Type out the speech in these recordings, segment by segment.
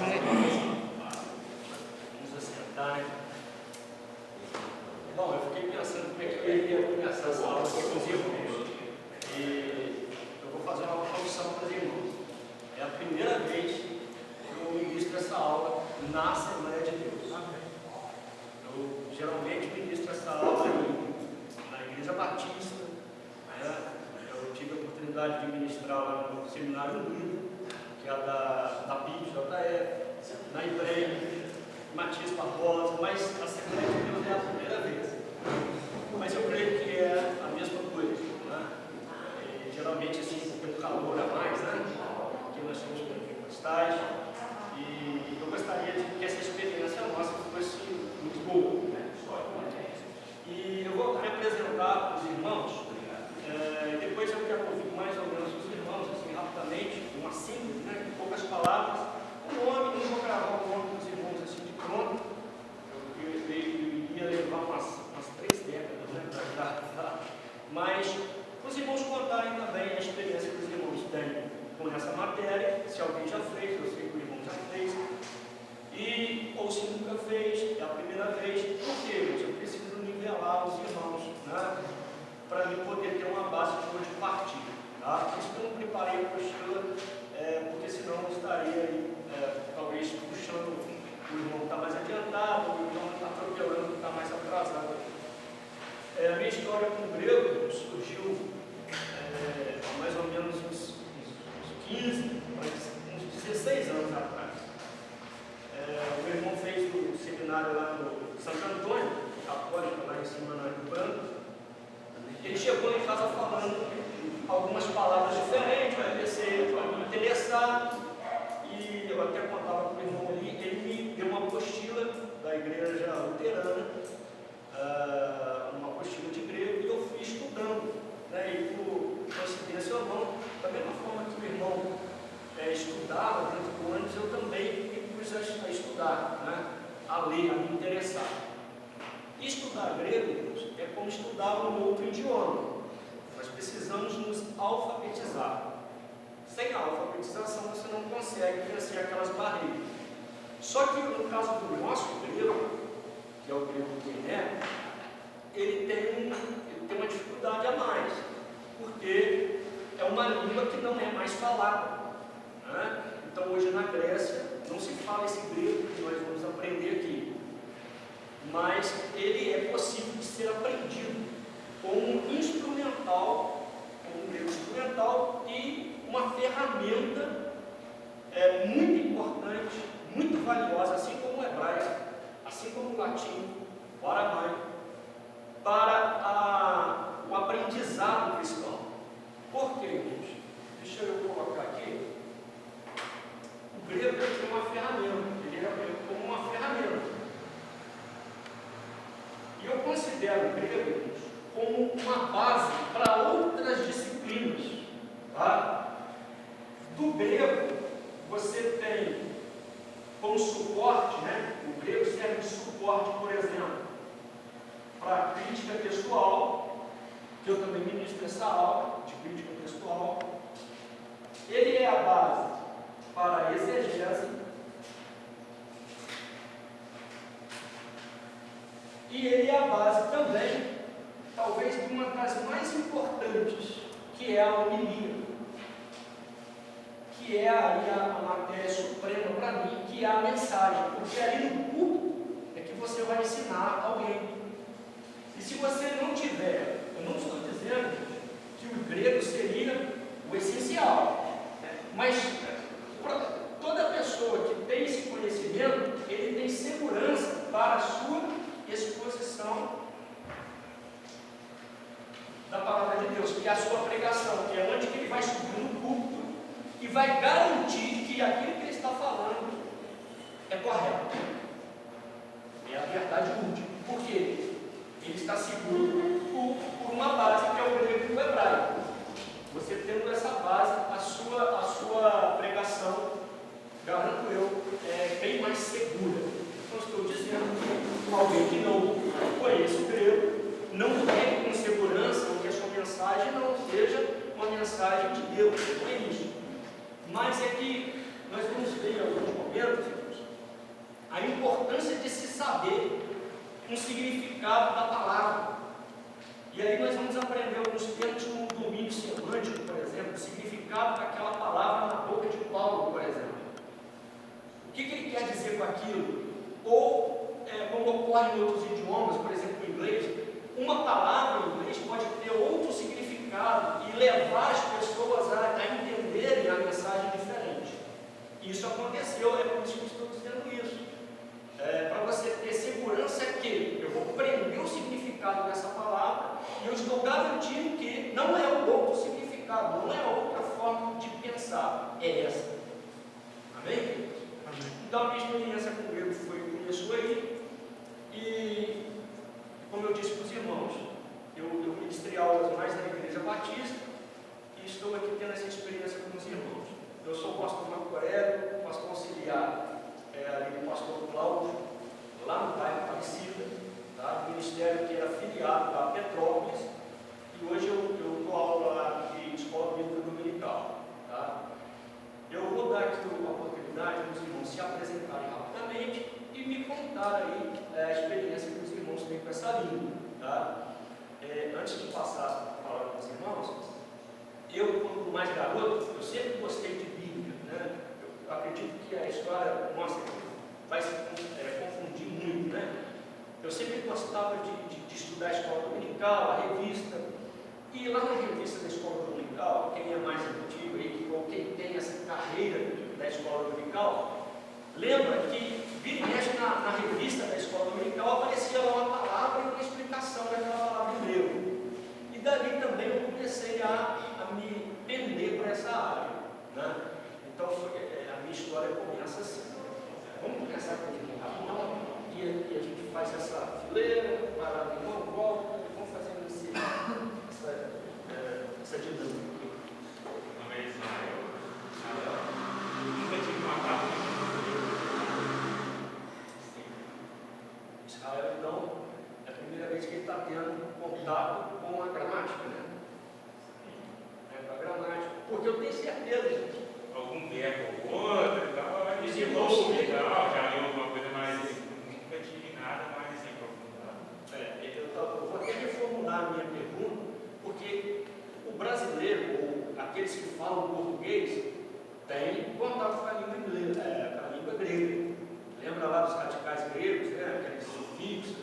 Vamos assentar, né? Bom, eu fiquei pensando como é que eu iria começar essa aula aqui com os irmãos. E eu vou fazer uma confissão para os irmãos. É a primeira vez que eu ministro essa aula na Assembleia de Deus. Eu geralmente ministro essa aula na Igreja Batista. Eu tive a oportunidade de ministrar lá no Seminário Unido, que é da PIB-JF, na IBREM, Matias Barbosa, mas a Assembleia de Deus é a primeira vez. Mas eu creio que é a mesma coisa, né? E, geralmente, assim, tem um calor a mais, né? Porque nós somos pentecostais, e eu gostaria de que essa experiência nossa fosse muito boa, né? E eu vou me apresentar para os irmãos, depois eu quero ouvir mais ou menos os irmãos, assim, rapidamente, uma síntese, né? Em poucas palavras, o nome, não vou gravar o nome dos irmãos assim de pronto, eu iria levar umas 3 décadas, né, para mas os irmãos contarem também a experiência que os irmãos têm com essa matéria, se alguém já fez, eu sei que o irmão já fez, ou se nunca fez, é a primeira vez, porque eu preciso nivelar os irmãos, né, para mim poder ter uma base de partida, tá? Por isso que eu não preparei a apostila, porque senão eu estaria aí, talvez puxando o irmão que está mais adiantado, o irmão está atropelando que está mais atrasado. A minha história com o grego surgiu há mais ou menos uns 15, uns 16 anos atrás. O meu irmão fez o seminário lá no Santo Antônio, católico, lá em cima na Rio Branco. Ele chegou em casa falando algumas palavras diferentes, eu comecei a me interessar, e eu até contava com o irmão ali, ele me deu uma apostila da igreja luterana, uma apostila de grego, e eu fui estudando, né, e por coincidência ou não, da mesma forma que o irmão estudava dentro do ônibus, eu também me pus a estudar, né, a ler, a me interessar. Estudar grego é como estudar um outro idioma. Nós precisamos nos alfabetizar. Sem a alfabetização você não consegue vencer aquelas barreiras. Só que no caso do nosso grego, que é o grego Koiné, ele tem uma dificuldade a mais, porque é uma língua que não é mais falada, né? Então hoje na Grécia não se fala esse grego que nós vamos aprender aqui, mas ele é possível de ser aprendido como um instrumental, como um grego instrumental e uma ferramenta muito importante, muito valiosa, assim como o hebraico, assim como o latim, o aramaico, para o aprendizado cristão. Por quê, irmãos? Deixa eu colocar aqui. O grego é uma ferramenta, ele é como uma ferramenta. E eu considero o grego como uma base para outras disciplinas. Tá? Do grego, você tem como suporte, né? O grego serve de suporte, por exemplo, para a crítica textual, que eu também ministro essa aula de crítica textual. Ele é a base para a exegese, e ele é a base também, talvez, de uma das mais importantes, que é a homilia, que é aí a matéria suprema para mim, que é a mensagem, porque ali no culto é que você vai ensinar alguém. E se você não tiver, eu não estou dizendo que o grego seria o essencial, mas toda pessoa que tem esse conhecimento, ele tem segurança para a sua exposição da palavra de Deus, que é a sua pregação, que é onde que ele vai subir no púlpito e vai garantir que aquilo que ele está falando é correto, é a verdade última. Por quê? Ele está seguro por uma base que é o grego e o hebraico. Você tendo essa base, a sua pregação, garanto eu, é bem mais segura. Não estou dizendo que alguém que não conhece o grego não pegue com segurança que a sua mensagem não seja uma mensagem de Deus, é isso. Mas é que nós vamos ver em alguns momentos a importância de se saber um significado da palavra. E aí nós vamos aprender alguns termos como domínio semântico, por exemplo, o significado daquela palavra na boca de Paulo, por exemplo. O que ele quer dizer com aquilo? Ou, como ocorre em outros idiomas, por exemplo, em inglês, uma palavra em inglês pode ter outro significado e levar as pessoas a entenderem a mensagem diferente. Isso aconteceu, é por isso que eu estou dizendo isso. Para você ter segurança que eu vou prender o significado dessa palavra e eu estou garantindo que não é o outro significado, não é outra forma de pensar, é essa. Amém? Amém. Então a minha experiência com o grego começou aí, e como eu disse para os irmãos, eu ministrei aulas mais na Igreja Batista e estou aqui tendo essa experiência com os irmãos. Eu sou o pastor Marco Aurélio, pastor auxiliar ali do pastor Cláudio, lá no bairro Aparecida, tá? Ministério que era afiliado a Petrópolis, e hoje eu dou aula lá de escola bíblica dominical. Tá? Eu vou dar aqui a oportunidade para os irmãos se apresentarem rapidamente e me contar aí a experiência que os irmãos têm com essa língua. Tá? Antes de passar a palavra para os irmãos, eu, quando mais garoto, eu sempre gostei de Bíblia, né? Eu acredito que a história nossa vai se confundir muito, né? Eu sempre gostava de estudar a escola dominical, a revista, e lá na revista da escola dominical, quem é mais antigo aí, ou quem tem essa carreira da escola dominical, lembra que vira e mexe na revista da escola dominical aparecia lá uma palavra e uma explicação daquela palavra em grego. E dali também eu comecei a me pender para essa área, né? Então a minha história começa assim. Vamos começar com ele rapidão e a gente faz essa fileira, vai lá no irmão, volta, vamos fazendo essa dinâmica aqui. Meu nome é Israel. Nunca tive uma carta. Israel, então, é a primeira vez que ele está tendo contato com a gramática, né? Com a gramática. Porque eu tenho certeza, gente. Algum verbo ou outro e tal, mas Os de irmãos novo e tal, já li alguma coisa mais. Nunca tive nada mais aprofundado. Eu vou até reformular a minha pergunta, porque o brasileiro, ou aqueles que falam português, tem contato com a língua inglesa, com a língua grega. Lembra lá dos radicais gregos, né? Aqueles sufixos,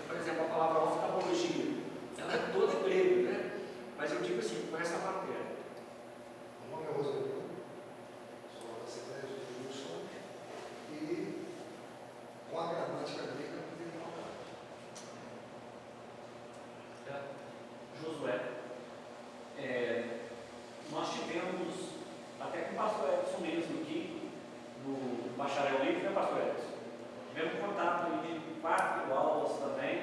por exemplo, a palavra oftalmologia, ela é toda grega, né? Mas eu digo assim, com essa matéria. Meu nome é Roselino, sou da Assembleia de Wilson, e com a gramática grega não tem problema. Josué, nós tivemos, até com o pastor Edson mesmo aqui, no Bacharel Livre, né, pastor Edson? Tivemos contato de 4 aulas também,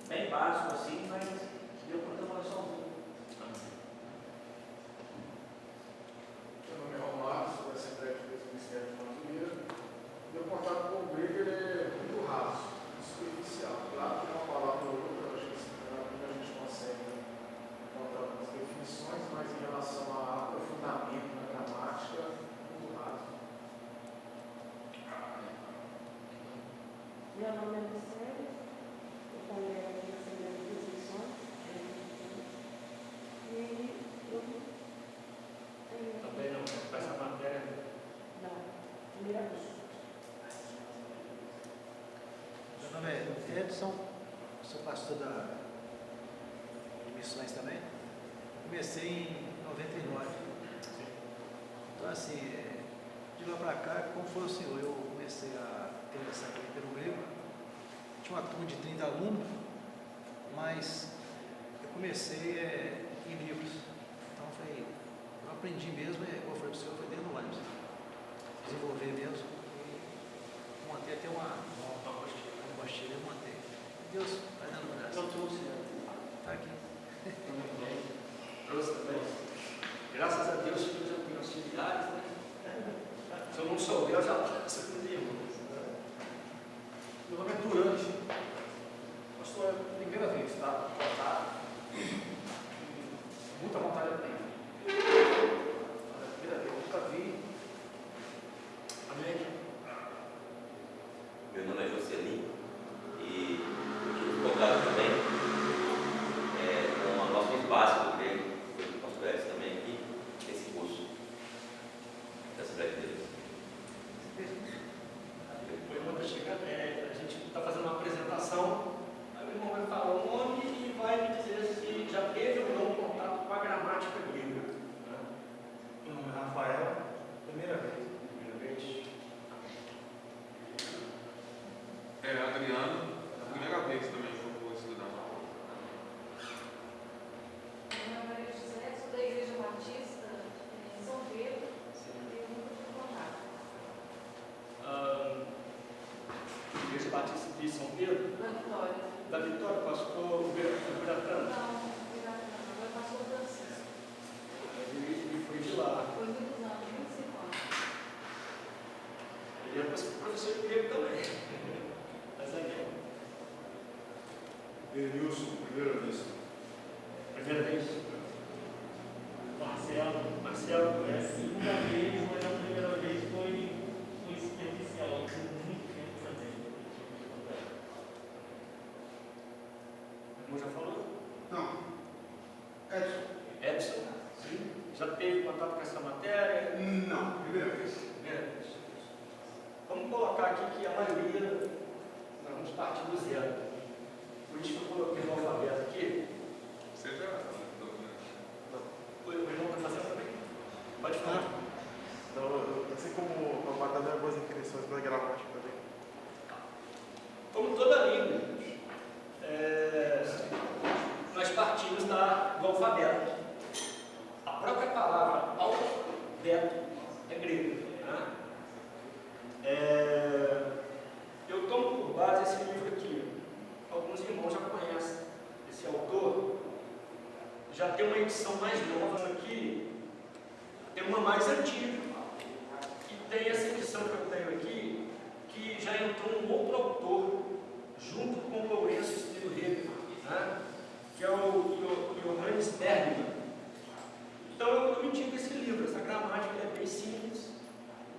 bem básico assim, mas deu para ter uma noçãozinha. Meu nome é Romário, sou da Assembleia de Deus do Ministério de Maravilha. Meu contato com o grego é muito raso, superficial. Claro que é uma palavra ou outra, acho que a gente consegue encontrar algumas definições, mas em relação a aprofundamento na gramática, muito raso. Meu nome é Mercedes, eu falei aqui na Assembleia de Posições, e eu tenho. Também não, com essa matéria. Não, primeira vez. Meu nome é Edson, sou pastor de missões também. Comecei em 99. Então, assim, de lá para cá, como foi o senhor, eu comecei a interessar pelo grego. Tinha uma turma de 30 alunos, mas eu comecei em livros. Então, eu aprendi mesmo, como foi o senhor, foi dentro do ônibus. Desenvolver mesmo. E montei até uma apostila, eu montei. Deus vai dando graça. Eu trouxe, Está aqui. trouxe também. Graças a Deus, Deus já tem auxiliares, né? Se eu não souber, eu já passo com os irmãos. Meu nome é Durante. Pastor, é a primeira vez, tá? Muita vontade eu tenho. É a primeira vez, nunca vi. Amém? deles. O irmão está chegando, a gente está fazendo uma apresentação, aí o irmão vai falar o nome e vai me dizer se já teve ou não contato com a gramática grega. Né? Meu nome é Rafael, primeira vez. Primeira vez. Adriano, a primeira vez também que eu vou estudar. Meu nome é Maria José, sou da Igreja Batista em São Pedro e nunca tive contato. Igreja Batista de São Pedro, Na Vitória. da Vitória, pastor Biratã. Não, agora pastor Francisco. Ele foi de lá. Foi muitos anos, 25 anos. Ele é professor de grego também. Mas aí, Denilson, primeira vez. primeira vez. Marcelo, É a segunda vez, mas a primeira vez foi superficial, muito tempo também. o irmão já falou? Não. Edson. Edson, sim. Já teve contato com essa matéria? Não, primeira vez. Primeira vez. Vamos colocar aqui que a maioria, nós vamos partir do zero. Por isso que eu coloquei no alfabeto aqui. Você já. O irmão está fazendo também? Pode falar. Não, assim como a Marta deu algumas definições da gramática também. Como toda língua, nós partimos do alfabeto. A própria palavra alfabeto é grego. Né? Eu tomo por base esse livro aqui. Alguns irmãos já conhecem esse autor. Já tem uma edição mais nova aqui, tem uma mais antiga. E tem essa edição que eu tenho aqui, que já entrou um outro autor, junto com o Lourenço Estilo Hegel, né? Que é o Johannes Bergman. Então eu indico esse livro. Essa gramática é bem simples,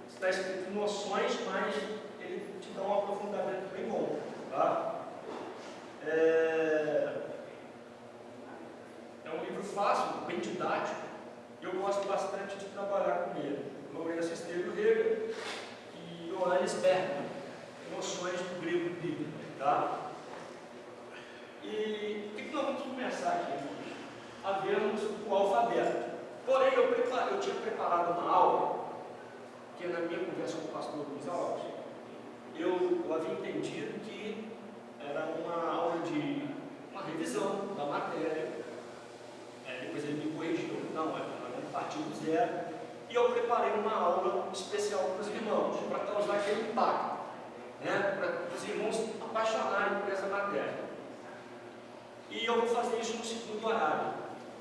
está escrito em noções, mas ele te dá um aprofundamento bem bom. Tá? É um livro fácil, bem didático, e eu gosto bastante de trabalhar com ele. Lourenço Estevão Hegel e Johannes Bergman, noções do grego bíblico. Tá? E o que nós vamos começar aqui? A vermos o alfabeto. Porém, eu tinha preparado uma aula, que na minha conversa com o pastor Luiz Alves, eu havia entendido que era uma aula de uma revisão da matéria. Depois ele me corrigiu, não, nós vamos partir do zero. E eu preparei uma aula especial para os irmãos, para causar aquele impacto, né? Para os irmãos apaixonarem por essa matéria. E eu vou fazer isso no segundo horário.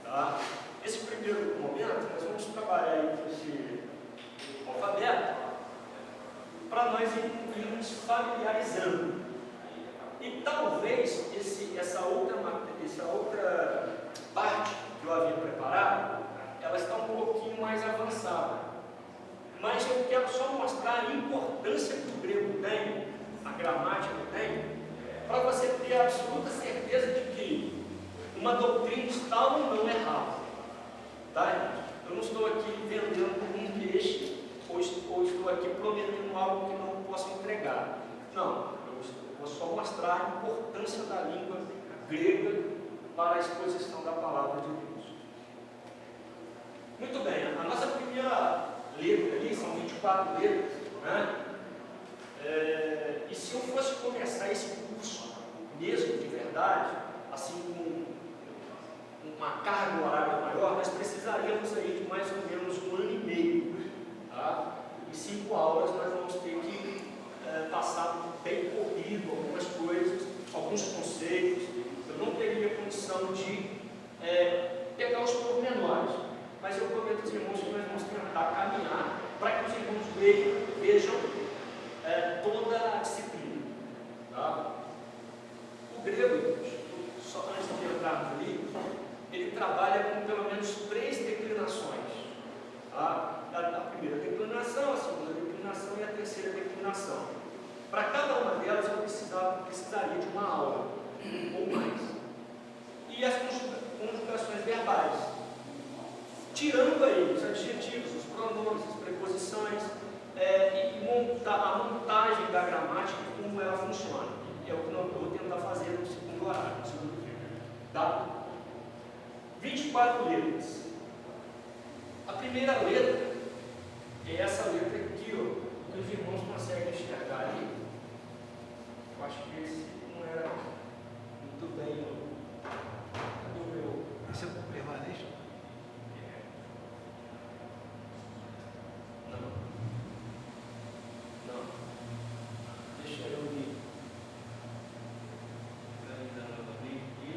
Tá? Esse primeiro momento, nós vamos trabalhar aí com esse alfabeto, para nós irmos familiarizando. E talvez essa outra parte que eu havia preparado, ela está um pouquinho mais avançada. Mas eu quero só mostrar a importância que o grego tem, a gramática tem, para você ter a absoluta certeza de que uma doutrina está ou não errada. Tá? Eu não estou aqui vendendo um peixe, ou estou aqui prometendo algo que não posso entregar. Não, eu vou só mostrar a importância da língua grega para a exposição da palavra de Deus. Muito bem, a nossa primeira letra ali, são 24 letras, né? E se eu fosse começar esse curso mesmo, de verdade, assim com uma carga horária maior, nós precisaríamos aí de mais ou menos 1 ano e meio. Tá? Em 5 aulas nós vamos ter que passar bem corrido algumas coisas, alguns conceitos. Eu não teria condição de pegar os pormenores, mas eu prometo aos irmãos que nós vamos tentar caminhar para que os irmãos vejam toda a disciplina. Tá? O grego, só antes de entrarmos ali, ele trabalha com pelo menos 3 declinações. Tá? A primeira declinação, a segunda declinação e a terceira declinação. Para cada uma delas eu precisaria de uma aula, ou mais. E as conjugações verbais. Tirando aí os adjetivos, os pronomes, as preposições, a gramática e como ela funciona. É o que eu vou tentar fazer no segundo horário, no segundo filme. Tá? 24 letras. A primeira letra é essa letra aqui, ó, que os irmãos conseguem enxergar ali. Eu acho que esse não era muito bem, não. Cadê o meu? Esse é o permanente? Não. Deixa eu me. Ainda novamente aqui.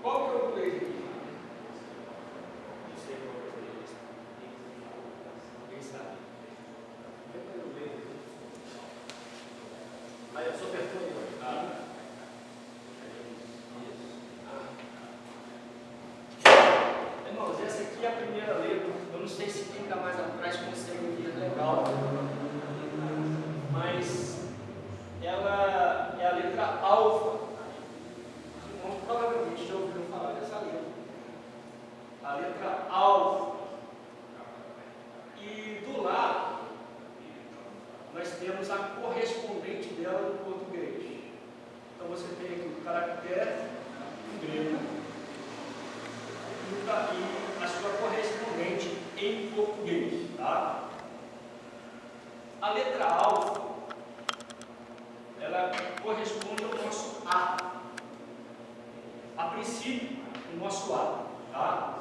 Qual que é o inglês aqui? Não sei qual que é o inglês. Alguém sabe? Aí eu sou pergunta. Irmãos, essa aqui é a primeira letra. Eu não sei se quem está mais atrás consegue ouvir legal. Mas ela é a letra alfa. Os irmãos provavelmente já ouviram falar dessa letra. A letra alfa. E do lado, nós temos a correspondente dela no português. Então você tem aqui o caractere grego e a sua correspondente em português. Tá? A letra alfa, ela corresponde ao nosso A. A princípio, o nosso A. Tá?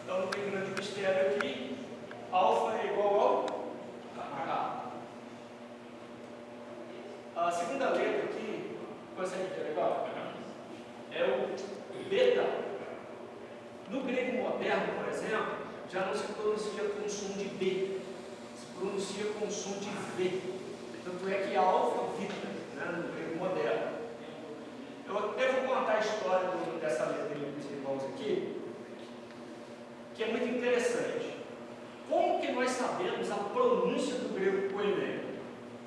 Então não tem grande mistério aqui. Alfa é igual ao H. A segunda letra aqui, consegue ver legal? É o beta. No grego moderno, por exemplo, já não se pronuncia com som de B, se pronuncia com som de V. Tanto é que alfa vita, né, no grego moderno. Eu até vou contar a história dessa letra dos irmãos aqui, que é muito interessante. Como que nós sabemos a pronúncia do grego koiné?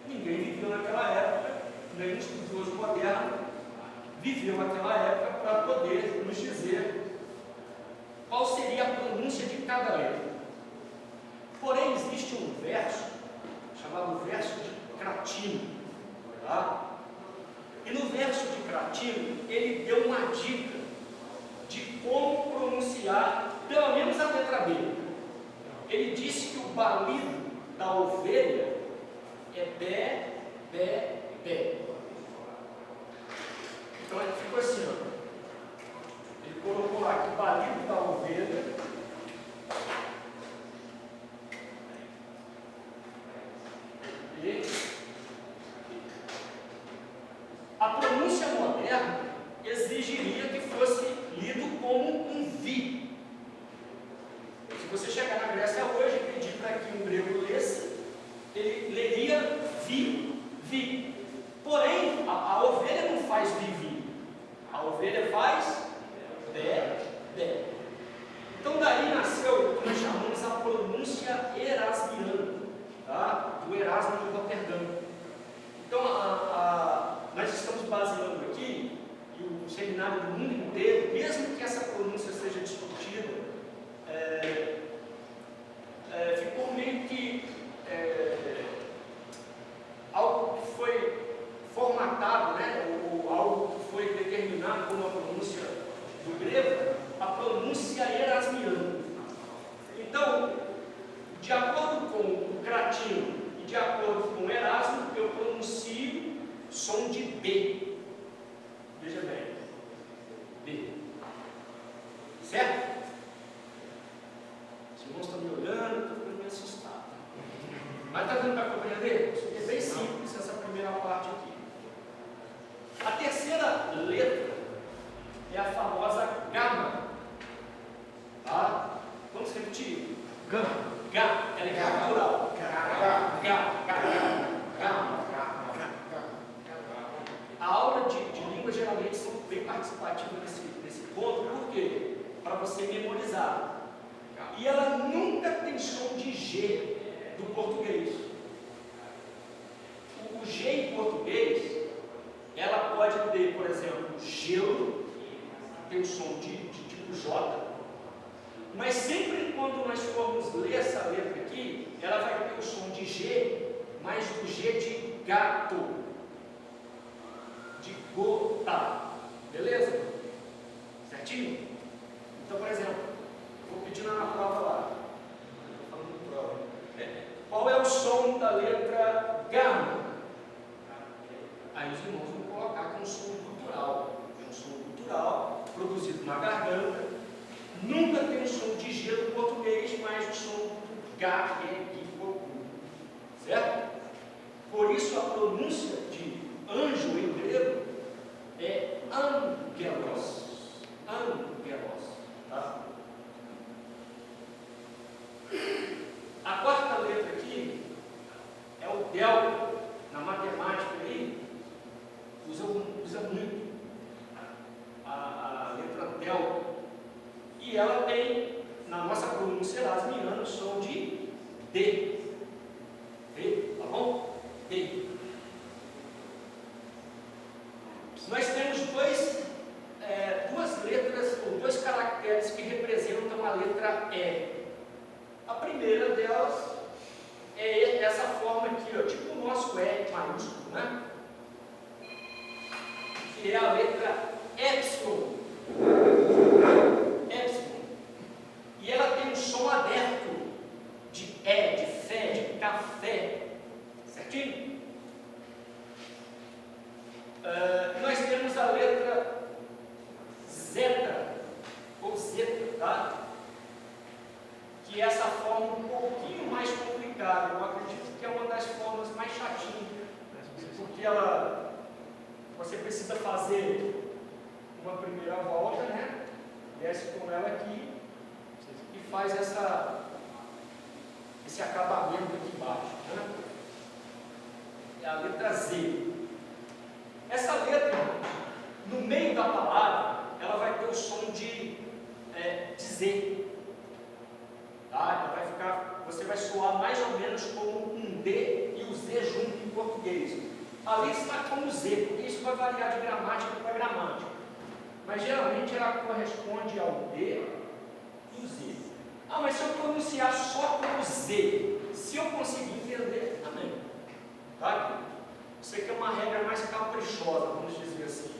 Ninguém viveu naquela época, nenhum estudioso moderno viveu naquela época para poder nos dizer qual seria a pronúncia de cada letra. Porém, existe um verso chamado verso de Cratino. Tá? E no verso de Cratino, ele deu uma dica de como pronunciar pelo menos a letra B. Ele disse que o balido da ovelha é bé, bé, bé. Então ele ficou assim, ó. Ele colocou lá que o balido da ovelha e a pronúncia moderna exigiria que fosse lido como um vi. Se você chegar na Grécia hoje e pedir para que um grego lesse, ele leria vi, vi. Porém, a ovelha não faz vivi. A ovelha faz bé, bé. Então daí nasceu o que nós chamamos a pronúncia erasmiana, tá? Do Erasmo de Roterdã. Então nós estamos baseando aqui, e o seminário do mundo inteiro, mesmo que essa pronúncia seja discutida, ficou meio que algo que foi formatado, né, ou algo que foi determinado como a pronúncia do grego, a pronúncia erasmiana. Então, de acordo com o Cratino e de acordo com o Erasmo, eu pronuncio som de B. Veja bem, B. Certo? Os irmãos estão me olhando, eu estou ficando meio assustado. Mas está dando para compreender? Isso aqui é bem simples, essa primeira parte aqui. A terceira letra é a famosa gama. Tá? Vamos repetir? Gama. Gama. Ela é captural. Gama. A aula de língua geralmente são bem participativas nesse ponto, por quê? Para você memorizar. E ela nunca tem som de G do português. O G em português, ela pode ter, por exemplo, gelo, tem o som de tipo J, mas sempre quando nós formos ler essa letra aqui, ela vai ter o som de G, mas do G de gato, de gota. Beleza? Certinho? Então, por exemplo, vou pedir na prova lá. Estou falando de prova. Qual é o som da letra gama? Aí os irmãos vão colocar que é um som gutural. É um som gutural produzido na garganta. Nunca tem um som de G no português, mas o som do G, certo? Por isso a pronúncia de anjo em grego é angelos. Angelos. Tá? A quarta letra aqui é o del. Na matemática aí, usa muito a letra del. E ela tem, na nossa pronúncia erasmiana, o som de D. D, tá bom? D. Nós temos duas letras, ou dois caracteres que representam a letra E. A primeira delas é essa forma aqui, ó, tipo o nosso E maiúsculo, né? Que é a letra epsilon. Epsilon. E ela tem um som aberto de E, de fé, de café. Certinho? Nós temos a letra zeta, ou zeta, tá? Que é essa forma um pouquinho mais complicada. Eu acredito que é uma das formas mais chatinhas, porque você precisa fazer uma primeira volta, né? Desce com ela aqui e faz esse acabamento aqui embaixo, né? É a letra Z. Essa letra, no meio da palavra, ela vai ter o som de Z. Tá? Você vai soar mais ou menos como um D e o Z junto em português. Ali está como Z, porque isso vai variar de gramática para gramática. Mas geralmente ela corresponde ao D e o Z. Ah, mas se eu pronunciar só como Z, se eu conseguir entender, amém. Tá? Isso aqui é uma regra mais caprichosa, vamos dizer assim.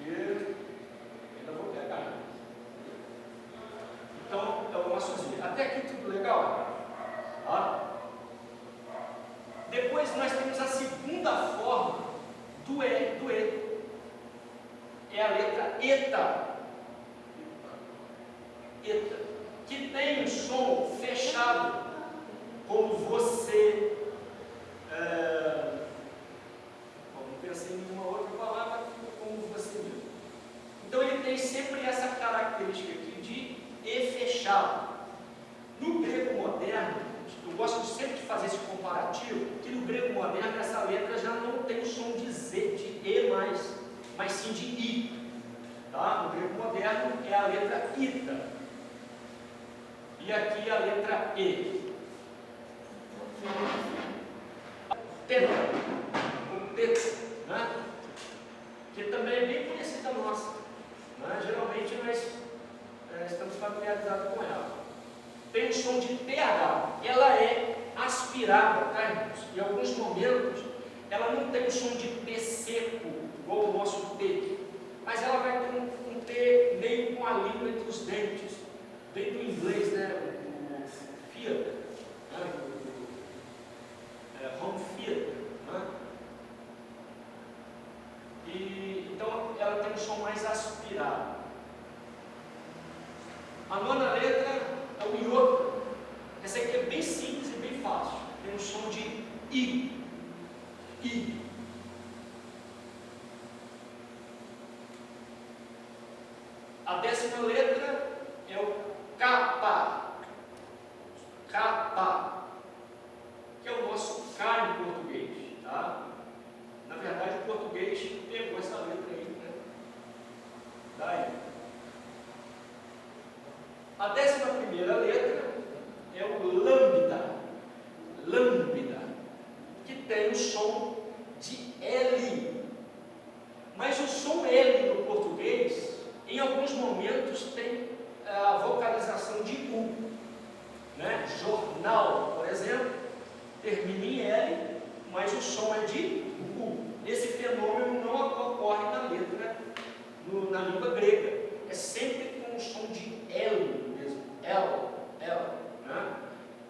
Ainda vou pegar. Então, é o nosso Z. Até aqui tudo legal? Tá? Depois nós temos a segunda forma do E. É a letra eta. Eta. Que tem um som fechado, como você. Não pensei em nenhuma outra palavra, como você mesmo. Então ele tem sempre essa característica aqui de E fechado. No grego moderno, eu gosto sempre de fazer esse comparativo, que no grego moderno essa letra já não tem o som de Z, de E mas sim de I. Tá? No grego moderno é a letra ita. E aqui a letra E. Teta, ou teta, né? Que também é bem conhecida nossa. Né? Geralmente nós estamos familiarizados com ela. Tem o som de TH, ela é aspirada, tá, irmãos? Em alguns momentos, ela não tem o som de P seco, igual o nosso T, mas ela vai ter um T meio com a língua entre os dentes, bem do inglês, né? O theater, né? Home theater, né? E então ela tem um som mais aspirado. A nona letra é o iota. Essa aqui é bem simples e bem fácil. Tem um som de I. I. A 10ª letra é o capa. Capa. Que é o nosso K em português. Tá? Tá? Na verdade, o português pegou essa letra aí, né? Daí. A 11ª letra é o lambda. Lambda, que tem o som de L. Mas o som L no português, em alguns momentos, tem a vocalização de U. Né? Jornal, por exemplo, termina em L, mas o som é de U. Esse fenômeno não ocorre na letra, na língua grega. É sempre com o som de L mesmo. L, L. Né?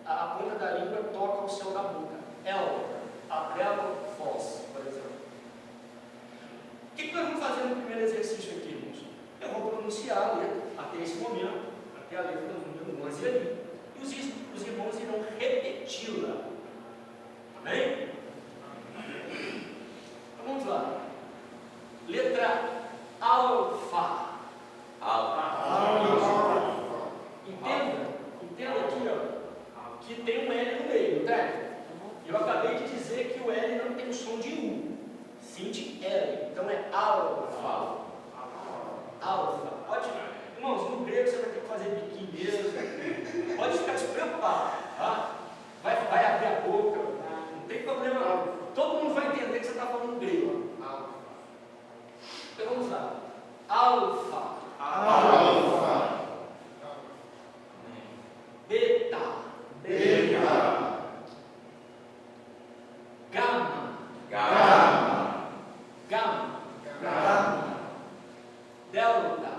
A ponta da língua toca o céu da boca. L, Adelo, Fos, por exemplo. O que nós vamos fazer no primeiro exercício aqui, irmãos? Eu vou pronunciar a letra até esse momento, até a letra do número 11 ali. E os irmãos irão repeti-la. Amém? Então vamos lá. Letra alfa. Entenda aqui, ó, que tem um L no meio, tá? Eu acabei de dizer que o L não tem o som de U, sim de L. Então é alfa. Alfa. Pode, irmãos, no grego você vai ter que fazer biquinho mesmo. Pode ficar despreocupado, tá? Vai abrir a boca, não tem problema não. Todo mundo vai entender que você está falando grego. Então vamos lá. Alfa. Beta. Gama. Delta.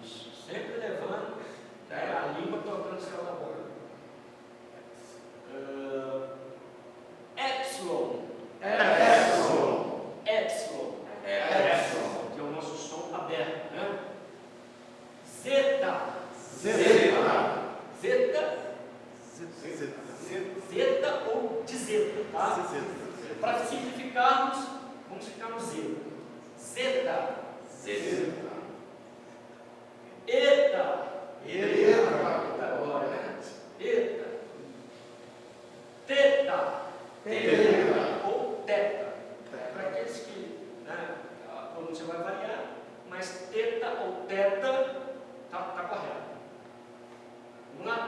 Isso. Sempre levando, né, a língua tocando o céu da boca. Epsilon. Que é o nosso som aberto, né? Zeta ou de zeta, tá? Para simplificarmos, vamos ficar no Z. Zeta. Eta. Agora, né? Eta. Teta. Ou teta. Para aqueles que, né, a pronúncia vai variar, mas teta ou teta tá correto. Vamos lá?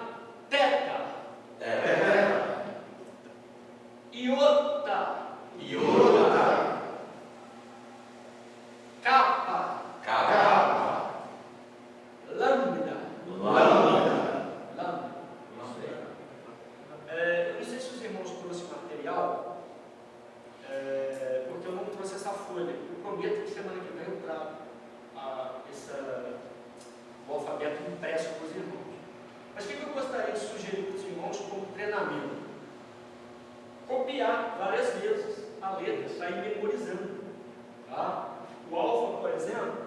Teta. Iota. Capa. Lambda. Eu não sei se os irmãos trouxeram material, porque eu não trouxe essa folha. Eu prometo que semana que vem eu trago o alfabeto impresso para os irmãos. Mas o que eu gostaria de sugerir para os irmãos como treinamento? Copiar várias vezes a letra, para ir memorizando. Tá? O alfa, por exemplo,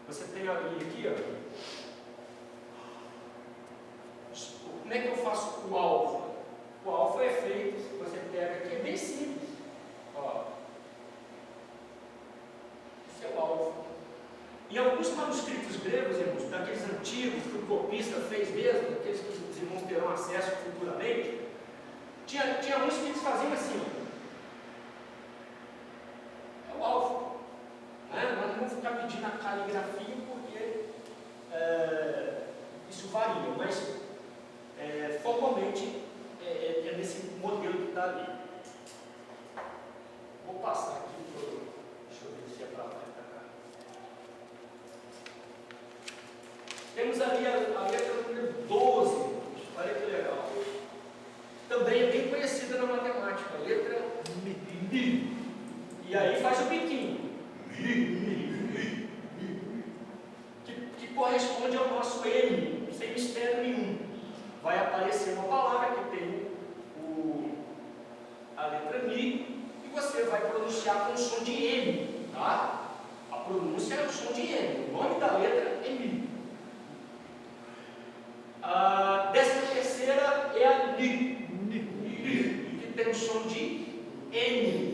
você tem a linha aqui, ó. Como é que eu faço o alfa? O alfa é feito, você pega aqui, é bem simples. Ó. Esse é o alfa. Em alguns manuscritos gregos, irmãos, daqueles antigos que o copista fez mesmo, aqueles que os irmãos terão acesso futuramente, tinha uns que eles faziam assim. É o alfa. Né? Nós não vamos ficar medindo a caligrafia porque isso varia, mas formalmente é nesse modelo que está ali. Vou passar aqui, deixa eu ver se é para lá e para cá. Temos ali a letra número 12, olha que legal. Também é bem conhecida na matemática, a letra Mi. E aí faz o biquinho. Que corresponde ao nosso M, sem mistério nenhum. Vai aparecer uma palavra que tem a letra Mi e você vai pronunciar com o som de M, tá? A pronúncia é o som de M, o nome da letra é Mi. A 13ª é a Ni, que tem o som de N.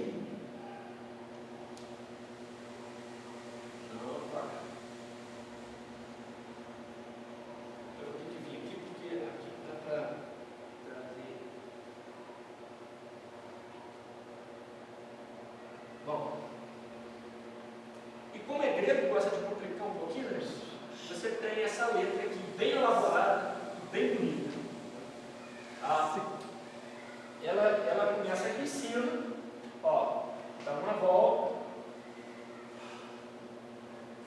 grego gosta de complicar um pouquinho, né? Você tem essa letra aqui bem elaborada, bem bonita. Ela começa aqui em cima, ó, dá uma volta,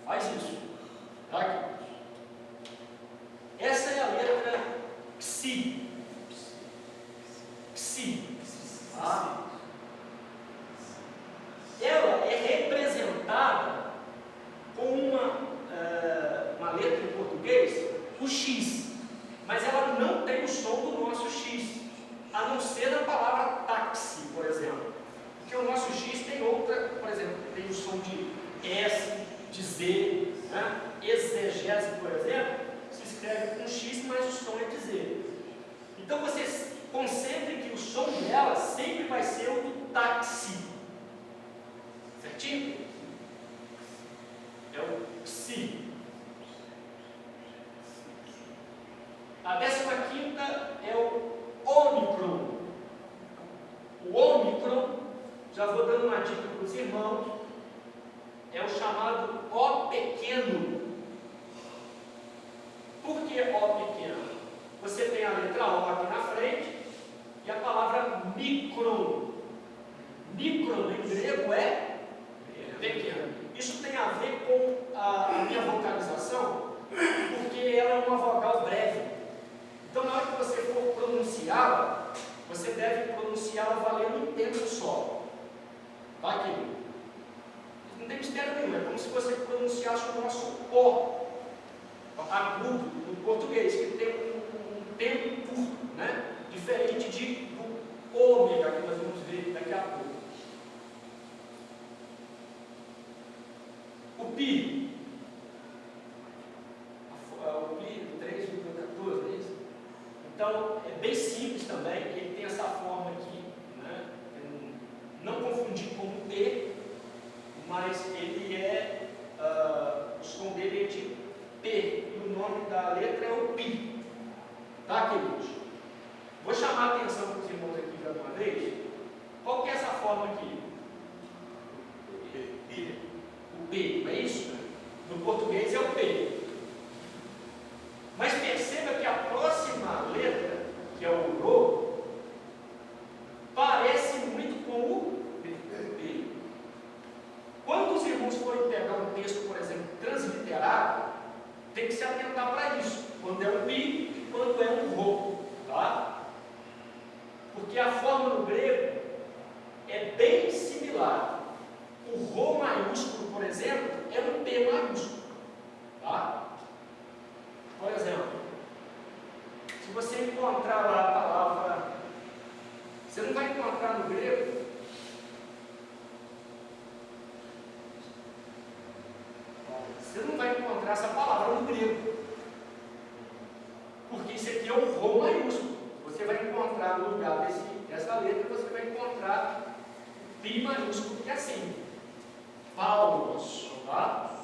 faz isso, tá aqui. Essa é a letra Psi. Psi. Tá? Ela é representada com uma letra em português, o X, mas ela não tem o som do nosso X, a não ser na palavra táxi, por exemplo. Porque o nosso X tem outra, por exemplo, tem o som de S, de Z, né? Exegese, por exemplo, se escreve com X, mas o som é de Z. Então você concentre que o som dela sempre vai ser o do táxi. Certinho? É o Psi. A 15ª é o Ômicron. O Ômicron, já vou dando uma dica para os irmãos, é o chamado O pequeno. Por que O pequeno? Você tem a letra O aqui na frente e a palavra micron. Micron em grego é pequeno. Isso tem a ver com a minha vocalização, porque ela é uma vogal breve. Então, na hora que você for pronunciá-la, você deve pronunciá-la valendo um tempo só. Tá aqui. Não tem mistério nenhum, é como se você pronunciasse o nosso O agudo no português, que tem um tempo curto, né? Diferente do ômega, que nós vamos ver daqui a pouco. O Pi. O Pi 3,14, é isso? Então, é bem simples também, ele tem essa forma aqui, né? Não confundir com o P, mas ele é, o som dele é de P, e o nome da letra é o Pi. Tá, queridos? Vou chamar a atenção para os irmãos aqui já de uma vez. Qual que é essa forma aqui? O P, não é isso? No português é o P. Mas perceba que a próxima letra, que é o Rô, parece muito com o P. Quando os irmãos forem pegar um texto, por exemplo, transliterado, tem que se atentar para isso, quando é um Pi e quando é um Rô, tá? Porque a forma no grego é bem similar. O Rô maiúsculo, por exemplo, é um P maiúsculo, tá? Por exemplo, se você encontrar lá a palavra, você não vai encontrar no grego essa palavra no grego, porque isso aqui é um Rô maiúsculo. Você vai encontrar no lugar dessa letra, você vai encontrar Pi maiúsculo, que é assim, Paulos, tá?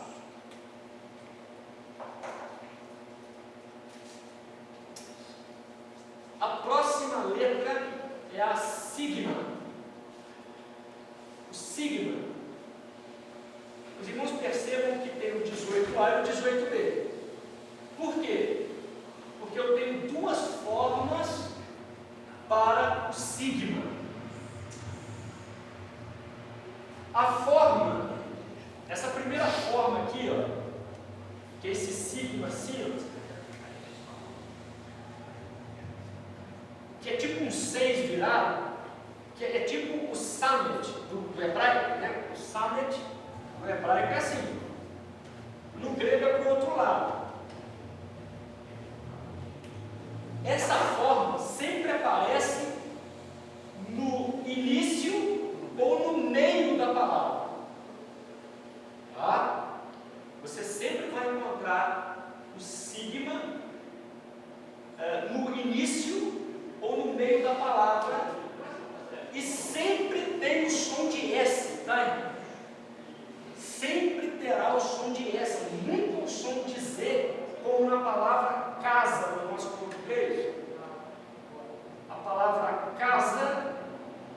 A próxima letra é a sigma. O sigma. Os irmãos percebam que tem o 18A e o 18B. Por quê? Porque eu tenho duas formas para o sigma. A forma, essa primeira forma aqui, ó, que é esse sigma assim, ó, que é tipo um 6 virado, que é tipo o samet do hebraico, né? O samet no hebraico é assim, no grego é para o outro lado. Essa forma sempre aparece no início ou no meio da palavra, tá? Você sempre vai encontrar o sigma no início ou no meio da palavra, e sempre tem o som de S, tá? Sempre terá o som de S, nunca o som de Z, como na palavra casa no nosso português. A palavra casa,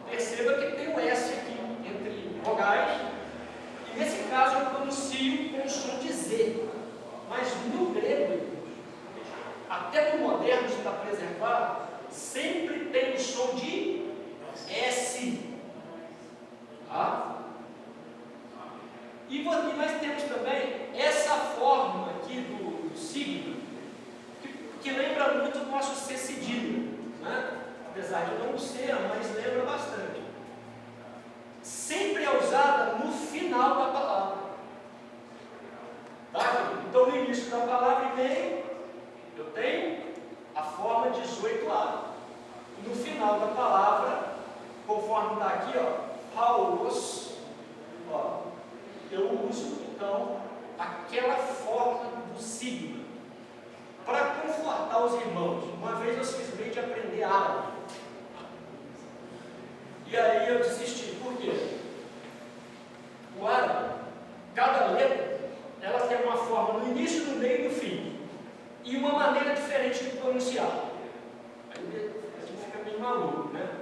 perceba que tem o S aqui entre vogais, ó, Paulos, ó, eu uso então aquela forma do signo para confortar os irmãos. Uma vez eu simplesmente aprender árabe. E aí eu desisti. Por quê? O árabe, cada letra, ela tem uma forma no início, no meio e no fim. E uma maneira diferente de pronunciar. Aí a gente fica meio maluco, né?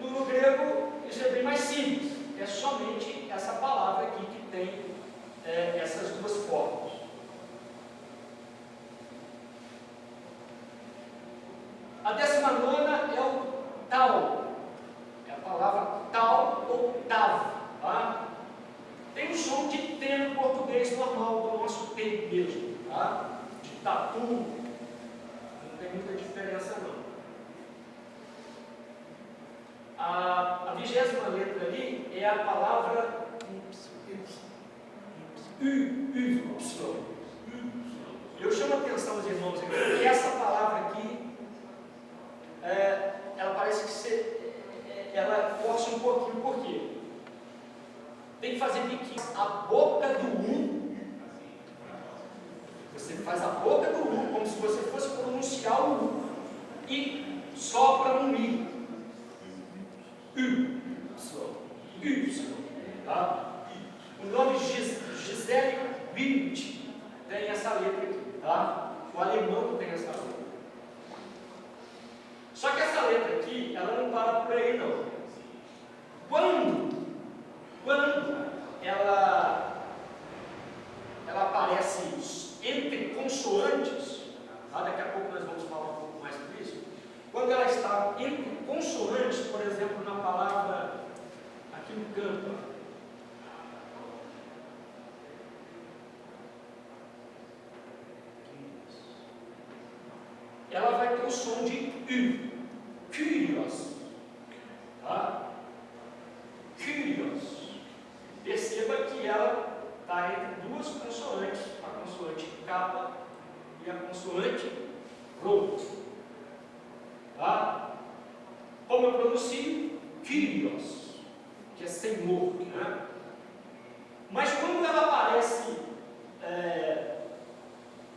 No grego, isso é bem mais simples. É somente essa palavra aqui que tem essas duas formas. A 19ª é o tal. É a palavra tal ou tav. Tá? Tem um som de T no português normal, do nosso T mesmo. Tá? De tatu. Não tem muita diferença não. A 20ª letra ali é a palavra Y. Eu chamo a atenção aos irmãos aqui, porque essa palavra aqui, ela parece que ela força um pouquinho, por quê? Tem que fazer biquinho. A boca do U, você faz a boca do U, como se você fosse pronunciar o U, e sopra no I. Y. Tá? O nome Gisele Bündchen tem essa letra aqui. Tá? O alemão tem essa letra. Só que essa letra aqui, ela não para por aí não. Quando ela aparece entre consoantes, tá? Daqui a pouco nós vamos falar um pouco mais sobre isso. Quando ela está entre consoantes, por exemplo, na palavra aqui no canto, ela vai ter o som de U. Kyrios. Tá? Kyrios. Perceba que ela está entre duas consoantes, a consoante K e a consoante Rho. Tá? Como eu pronuncio? Kyrios, que é Senhor. Né? Mas quando ela aparece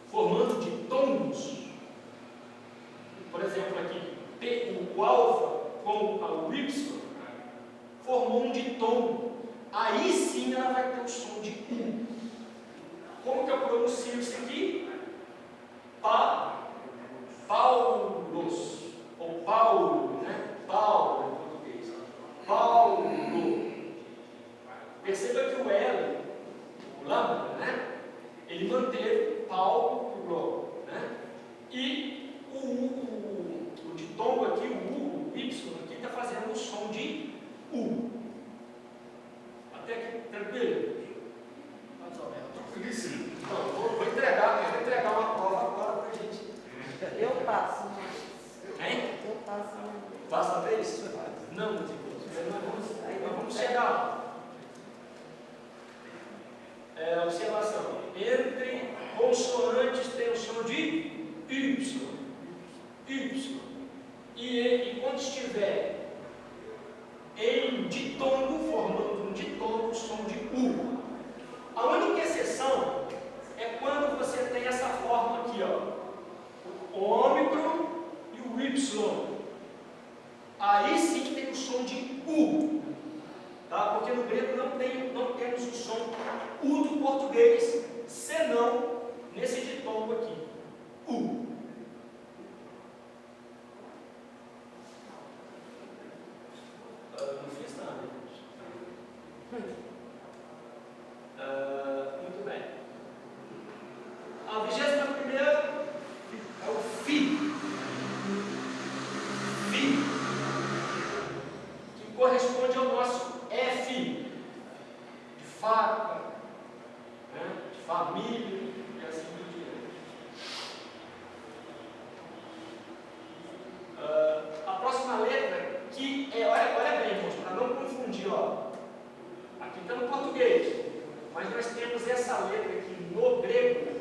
formando ditongos, por exemplo aqui, o alfa com o Y, formou um ditongo. Aí sim ela vai ter o som de U. Como que eu pronuncio isso aqui? Paulos, ou Paulo, né? Paulo em português. Paulo. Perceba que o L, o lambda, né? Ele manteve Paulo, né? E o ditongo aqui, o Y aqui, está fazendo o som de U. Até aqui, tranquilo? Mais ou menos. Então, vou entregar uma prova agora para a gente. Eu passo. Hein? Eu passo. Passa a vez? Não, meus irmãos. Nós vamos chegar lá. Observação. Entre consoantes tem o som de Y. E quando estiver em ditongo, formando um ditongo, o som de U. A única exceção é quando você tem essa forma aqui, ó, o ômicron e o Y. Aí sim tem o som de U, tá? Porque no grego não temos o som U do português, senão nesse ditongo aqui, U. Não fiz nada. Muito bem. A 21ª é o Fi. Que corresponde ao nosso F. De faca, né? De família e assim por diante. A próxima letra, que é, olha bem, irmãos, para não confundir, ó. Aqui está no português, mas nós temos essa letra aqui no grego,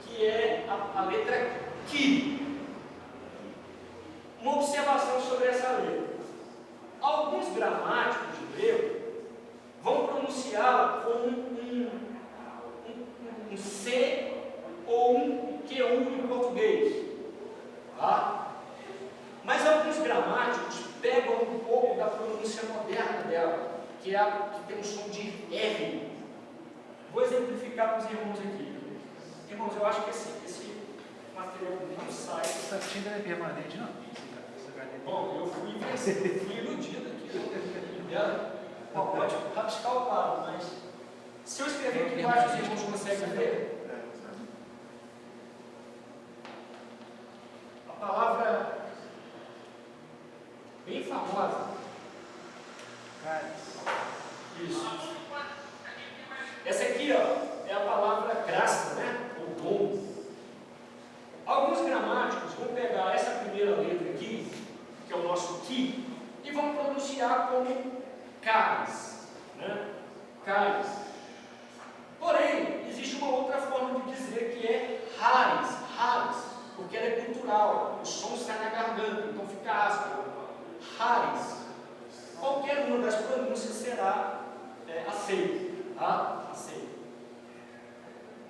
que é a letra Ki. Uma observação sobre essa letra. Alguns gramáticos de grego vão pronunciá-la com um C ou um QU em português. Tá? Mas alguns gramáticos pegam um pouco da pronúncia moderna dela, que é a que tem um som de R. Vou exemplificar para os irmãos aqui. Irmãos, eu acho que esse material não sai. Essa tinta não é permanente, não? Bom, eu fui iludido aqui. Pode rabiscar o quadro, mas se eu escrever aqui embaixo, os irmãos conseguem ver? A palavra bem famosa. Isso. Essa aqui, ó, é a palavra graça, né? Ou dom. Alguns gramáticos vão pegar essa primeira letra aqui, que é o nosso ki, e vão pronunciar como caris, né? Caris. Porém, existe uma outra forma de dizer que é raris, porque ela é cultural, o som sai na garganta, então fica áspero. Raris. Qualquer uma das pronúncias será aceita, tá? Aceita.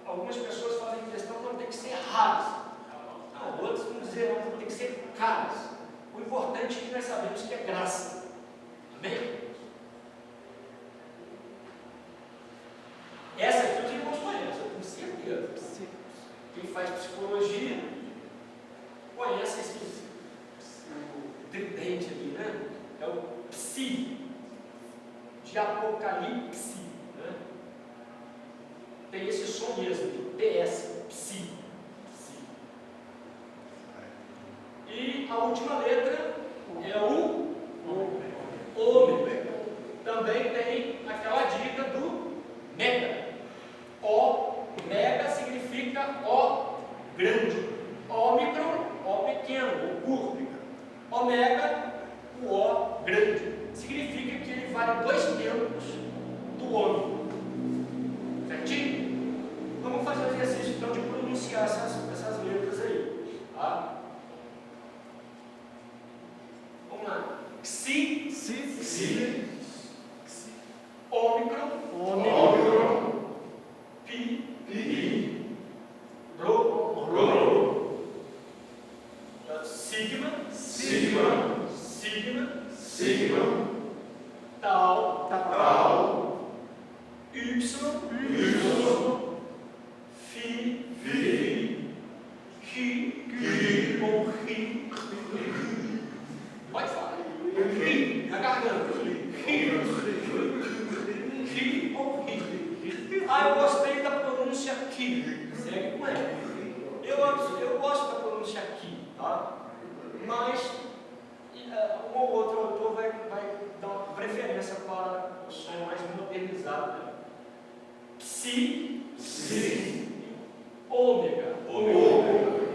Algumas pessoas fazem questão, não tem que ser raris. Outros vão dizer, não, tem que ser caris. O importante é que nós sabemos que é graça. Amém? Essa aqui os irmãos conhecem, eu tenho certeza. Quem faz psicologia conhece o tridente ali, né? É o psi, de Apocalipse, né? Tem esse som mesmo, de PS, psi. E a última letra é o ômega. Também tem aquela dica do mega. O mega significa O grande. Ômicron, O pequeno, o curto. Ômega, o O grande. Significa que ele vale 2 tempos do ômega. Certinho? Vamos fazer o exercício então de pronunciar essas letras aí. Tá? Vamos lá. Xi. Ômicron. Pi. Rho. Sigma. Tau. Y. Fi. Ki. Ou ri. Pode falar. Ri. Na garganta. Ri ou ri. Eu gostei da pronúncia ki. Segue com ela. Eu gosto da pronúncia ki, tá? Mas um ou outro autor vai dar uma preferência para o som mais modernizado. Né? Psi. Ômega.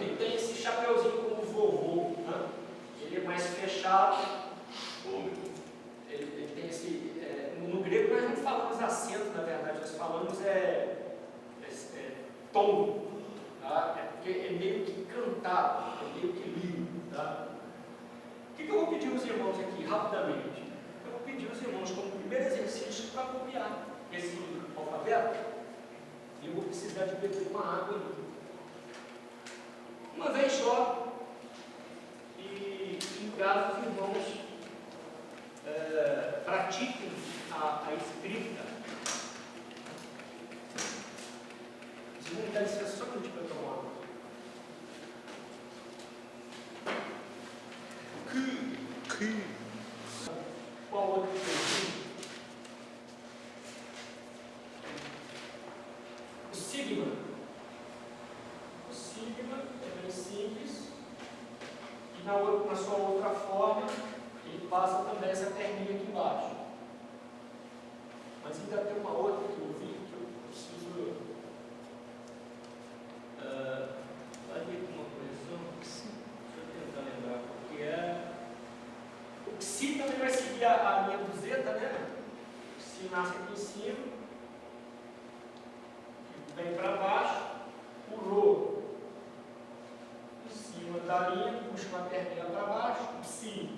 E tem esse chapeuzinho como vovô. Né? Ele é mais fechado. Ele tem esse. No grego nós não falamos acento, na verdade, nós falamos tom. Tá? Porque é meio que cantado, é meio que lido. Tá? O que eu vou pedir aos irmãos aqui, rapidamente? Eu vou pedir aos irmãos, como primeiro exercício, para copiar esse alfabeto. E eu vou precisar de beber uma água ali. Uma vez só. E em casa os irmãos pratiquem a escrita. Se não me dá licença, só um minutinho para eu tomar água. Qual outro que o sigma. O sigma é bem simples. E na sua outra forma, ele passa também essa perninha aqui embaixo. Mas ainda tem uma outra que eu vi que eu preciso fazer com uma correção. Deixa eu tentar lembrar qual que é. O Xi também vai seguir a linha do zeta, né? O Xi nasce aqui em cima, vem para baixo, o Rho em cima da linha, puxa uma perninha para baixo, o Psi.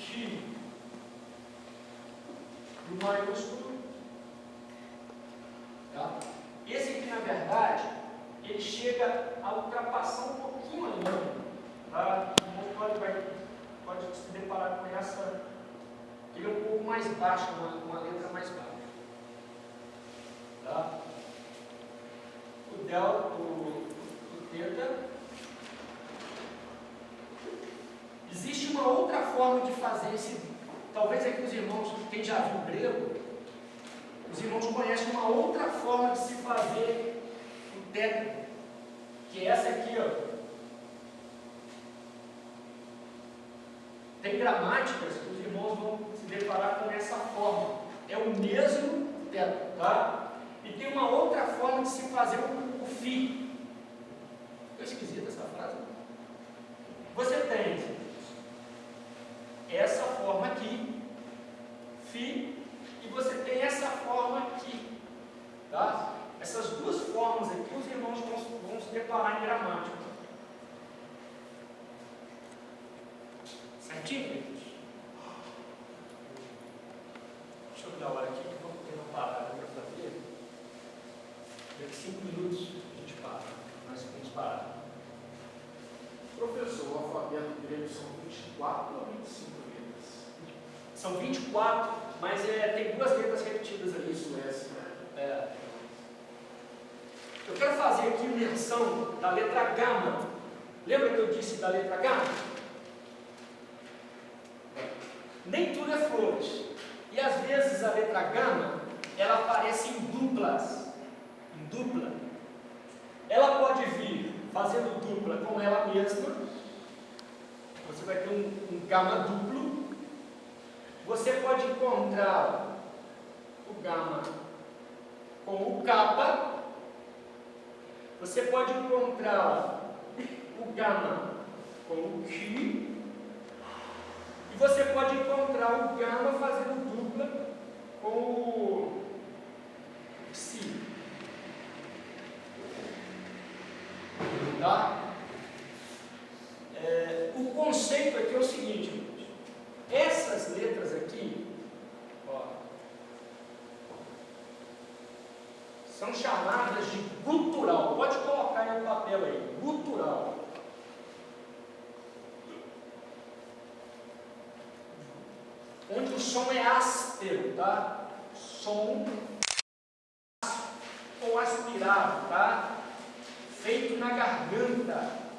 que do maiúsculo. Tá? Esse aqui, na verdade, ele chega a ultrapassar um pouquinho a linha. Tá? O irmão pode se deparar com essa. Ele é um pouco mais baixo, uma letra mais baixa. Tá? O delta, o teta. Existe uma outra forma de fazer esse. Talvez aqui os irmãos, quem já viu grego, os irmãos conhecem uma outra forma de se fazer o teta, que é essa aqui, ó. Tem gramáticas que os irmãos vão se deparar com essa forma. É o mesmo teta, tá? E tem uma outra forma de se fazer o fi. É esquisita essa frase. Você tem essa forma aqui, fi, e você tem essa forma aqui, tá? Essas duas formas aqui os irmãos vão se deparar em gramática. Certinho, queridos? Deixa eu ver a hora aqui, que vamos ter uma parada para fazer. Daqui 5 minutos a gente para, nós vamos parar. Professor, o alfabeto grego são 24 ou 25 letras? São 24, mas tem 2 letras repetidas ali. Isso é assim, né? É. Eu quero fazer aqui menção da letra gama. Lembra que eu disse da letra gama? Nem tudo é flores. E às vezes a letra gama, ela aparece em duplas. Em dupla. Ela pode vir fazendo dupla com ela mesma. Você vai ter um gama duplo. Você pode encontrar o gama com o kappa. Você pode encontrar o gama com o ki. E você pode encontrar o gama fazendo dupla com o si. Tá? O conceito aqui é o seguinte, gente. Essas letras aqui, ó, são chamadas de gutural. Pode colocar aí no papel aí, gutural. Onde o som é áspero, tá? Som ou aspirado, tá? Feito na garganta.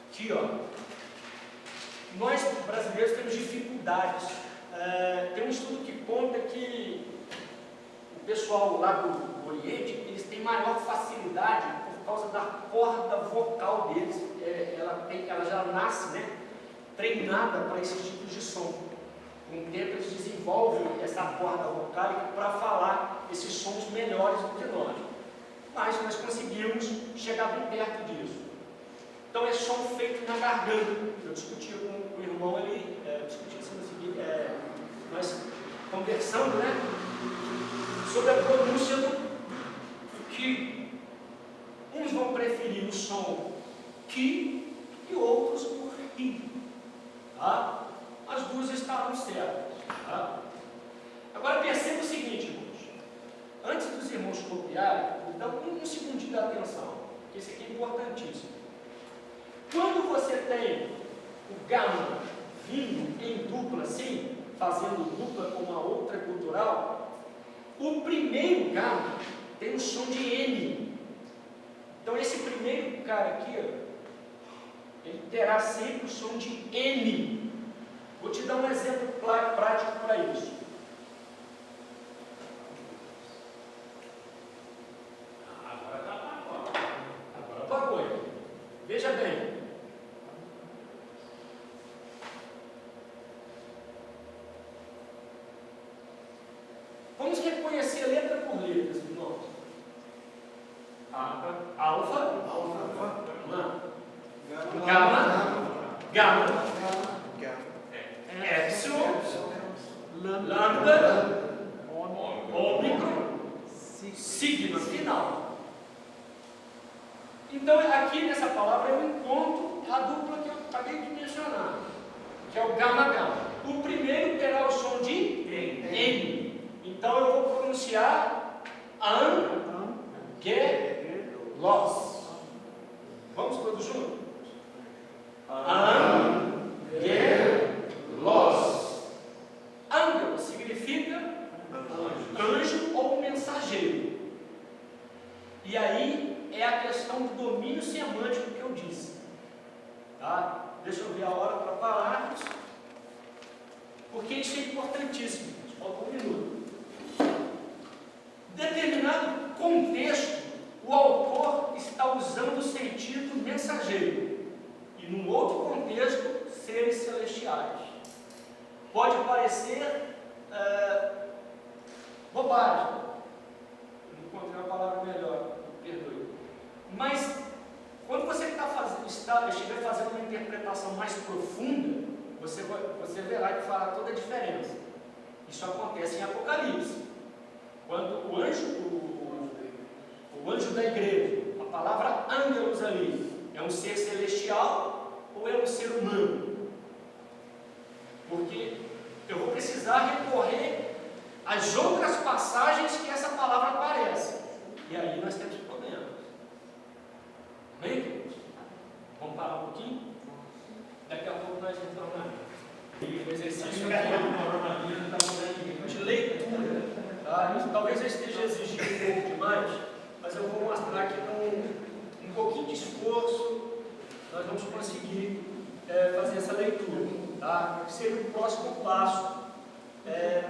Aqui, ó. Nós brasileiros temos dificuldades. Tem um estudo que conta que o pessoal lá do Oriente, eles têm maior facilidade por causa da corda vocal deles. Ela já nasce, né, treinada para esses tipos de som. Com o tempo eles desenvolvem essa corda vocálica para falar esses sons melhores do que nós. Mas nós conseguimos chegar bem perto disso. Então é som feito na garganta. Eu discuti com o irmão ali, nós conversando, né, sobre a pronúncia do que. Uns vão preferir o som que e outros o ri. Tá? As duas estavam certas. Tá? Agora perceba o seguinte, irmãos. Antes dos irmãos copiarem, dá um segundinho de atenção, porque isso aqui é importantíssimo. Quando você tem o gama vindo em dupla assim, fazendo dupla com uma outra gutural, o primeiro gama tem o som de N. Então esse primeiro cara aqui, ó, ele terá sempre o som de N. Vou te dar um exemplo prático para isso. Agora apagou. Veja bem. Vamos reconhecer letra por letras, irmãos. Alfa. Gama. Epsilon. Lambda. Ômicron. Sigma final. Então, aqui nessa palavra eu encontro a dupla que eu acabei de mencionar, que é o gama-gama. O primeiro terá o som de N. Então eu vou pronunciar angelos. Vamos todos juntos? Angelos. Angelos significa anjo ou mensageiro. E aí é a questão do domínio semântico que eu disse. Tá? Deixa eu ver a hora para pararmos, porque isso é importantíssimo. Falta um minuto. Determinado contexto, o autor está usando o sentido mensageiro, e num outro contexto, seres celestiais. Pode parecer bobagem, não encontrei uma palavra melhor, perdoe. Mas quando você estiver fazendo uma interpretação mais profunda, você verá que fará toda a diferença. Isso acontece em Apocalipse. Quando o anjo da igreja, a palavra ângelos ali, é um ser celestial ou é um ser humano? Porque eu vou precisar recorrer às outras passagens que essa palavra aparece. E aí nós temos problemas. Amém, queridos? Vamos parar um pouquinho? Daqui a pouco nós retornaremos. O exercício de leitura, tá? Talvez eu esteja exigindo um pouco demais, mas eu vou mostrar que com um pouquinho de esforço nós vamos conseguir fazer essa leitura, tá? Que seria o próximo passo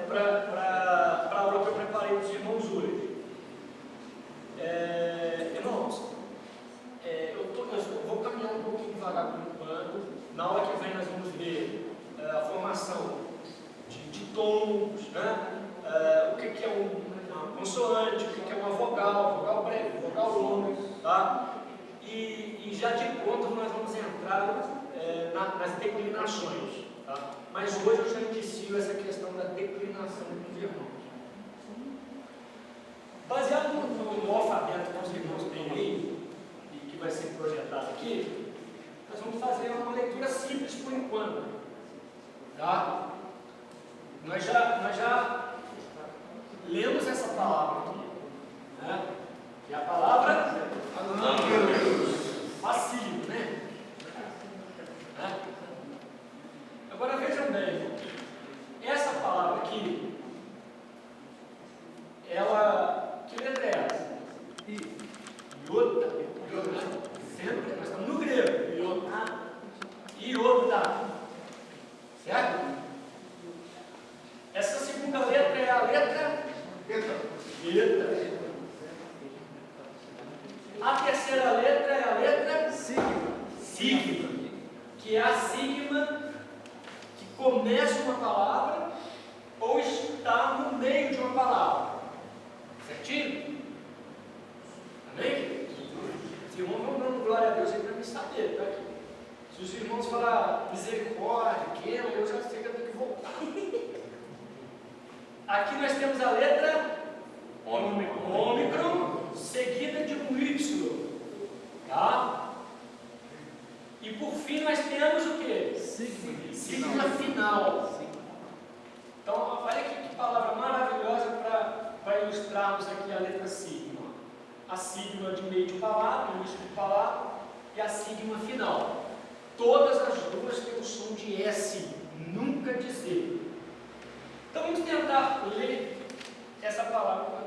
para a aula que eu preparei para os irmãos hoje. Irmãos, eu vou caminhar um pouquinho devagar por enquanto. Na aula que vem nós vamos ver a formação de tons, né? O que é uma consoante, o que é uma vogal breve, vogal longa, tá? E já de pronto nós vamos entrar nas declinações, tá? Mas hoje eu já inicio essa questão da declinação dos irmãos. Baseado no alfabeto que os irmãos têm aí, e que vai ser projetado aqui, nós vamos fazer uma leitura simples por enquanto, tá? Nós já lemos essa palavra aqui, né? Que é a palavra facílimo, né? Agora vejam bem, essa palavra aqui, ela, que letra é essa? Iota. Sempre, nós estamos no grego. Iota. Certo? Essa segunda letra é a letra Eta. A terceira letra é a letra Sigma, que é a sigma que começa uma palavra ou está no meio de uma palavra. Certinho? Amém? Os irmãos vão dando glória a Deus aí para mim saber, tá? Se os irmãos falar misericórdia, eu já sei que eu tenho que voltar. Aqui nós temos a letra ômicron, seguida de um Y. Tá? E por fim nós temos o quê? Sigma final. Então, olha que palavra maravilhosa para ilustrarmos aqui a letra sigma. A sigma de meio de palavra, início de palavra, e a sigma final. Todas as duas têm o som de S, nunca de Z. Então vamos tentar ler essa palavra.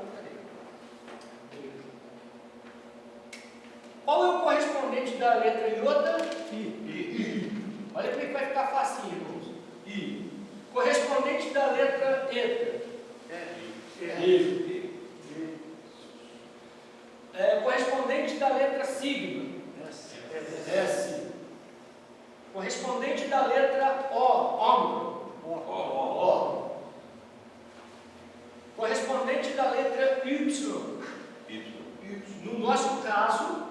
Qual é o correspondente da letra iota? I. Olha como é que vai ficar facinho, irmãos. I. Correspondente da letra eta? I. Correspondente da letra sigma? S. Correspondente da letra O? O. Correspondente da letra Y? No nosso caso,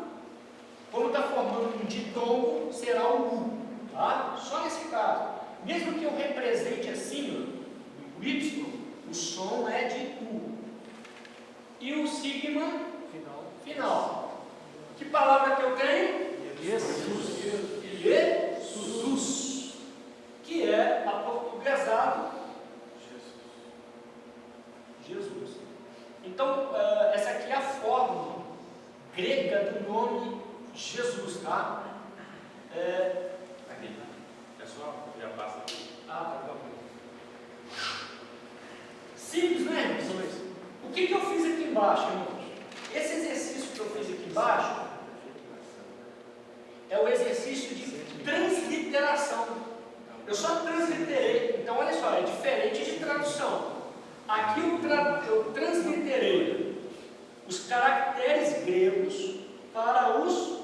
como está formando um ditongo, será o U. Tá? Só nesse caso. Mesmo que eu represente acima, o Y, o som é de U. E o sigma final. Que palavra que eu tenho? Jesus. Jesus, que é aportuguesado Jesus. Então, essa aqui é a forma grega do nome Jesus, tá? Aqui. Pessoal, já passa aqui. Tá bom. Simples, né, irmãos? O que eu fiz aqui embaixo, irmãos? Esse exercício que eu fiz aqui embaixo é o exercício de transliteração. Eu só transliterei. Então, olha só, é diferente de tradução. Aqui eu transliterei os caracteres gregos para os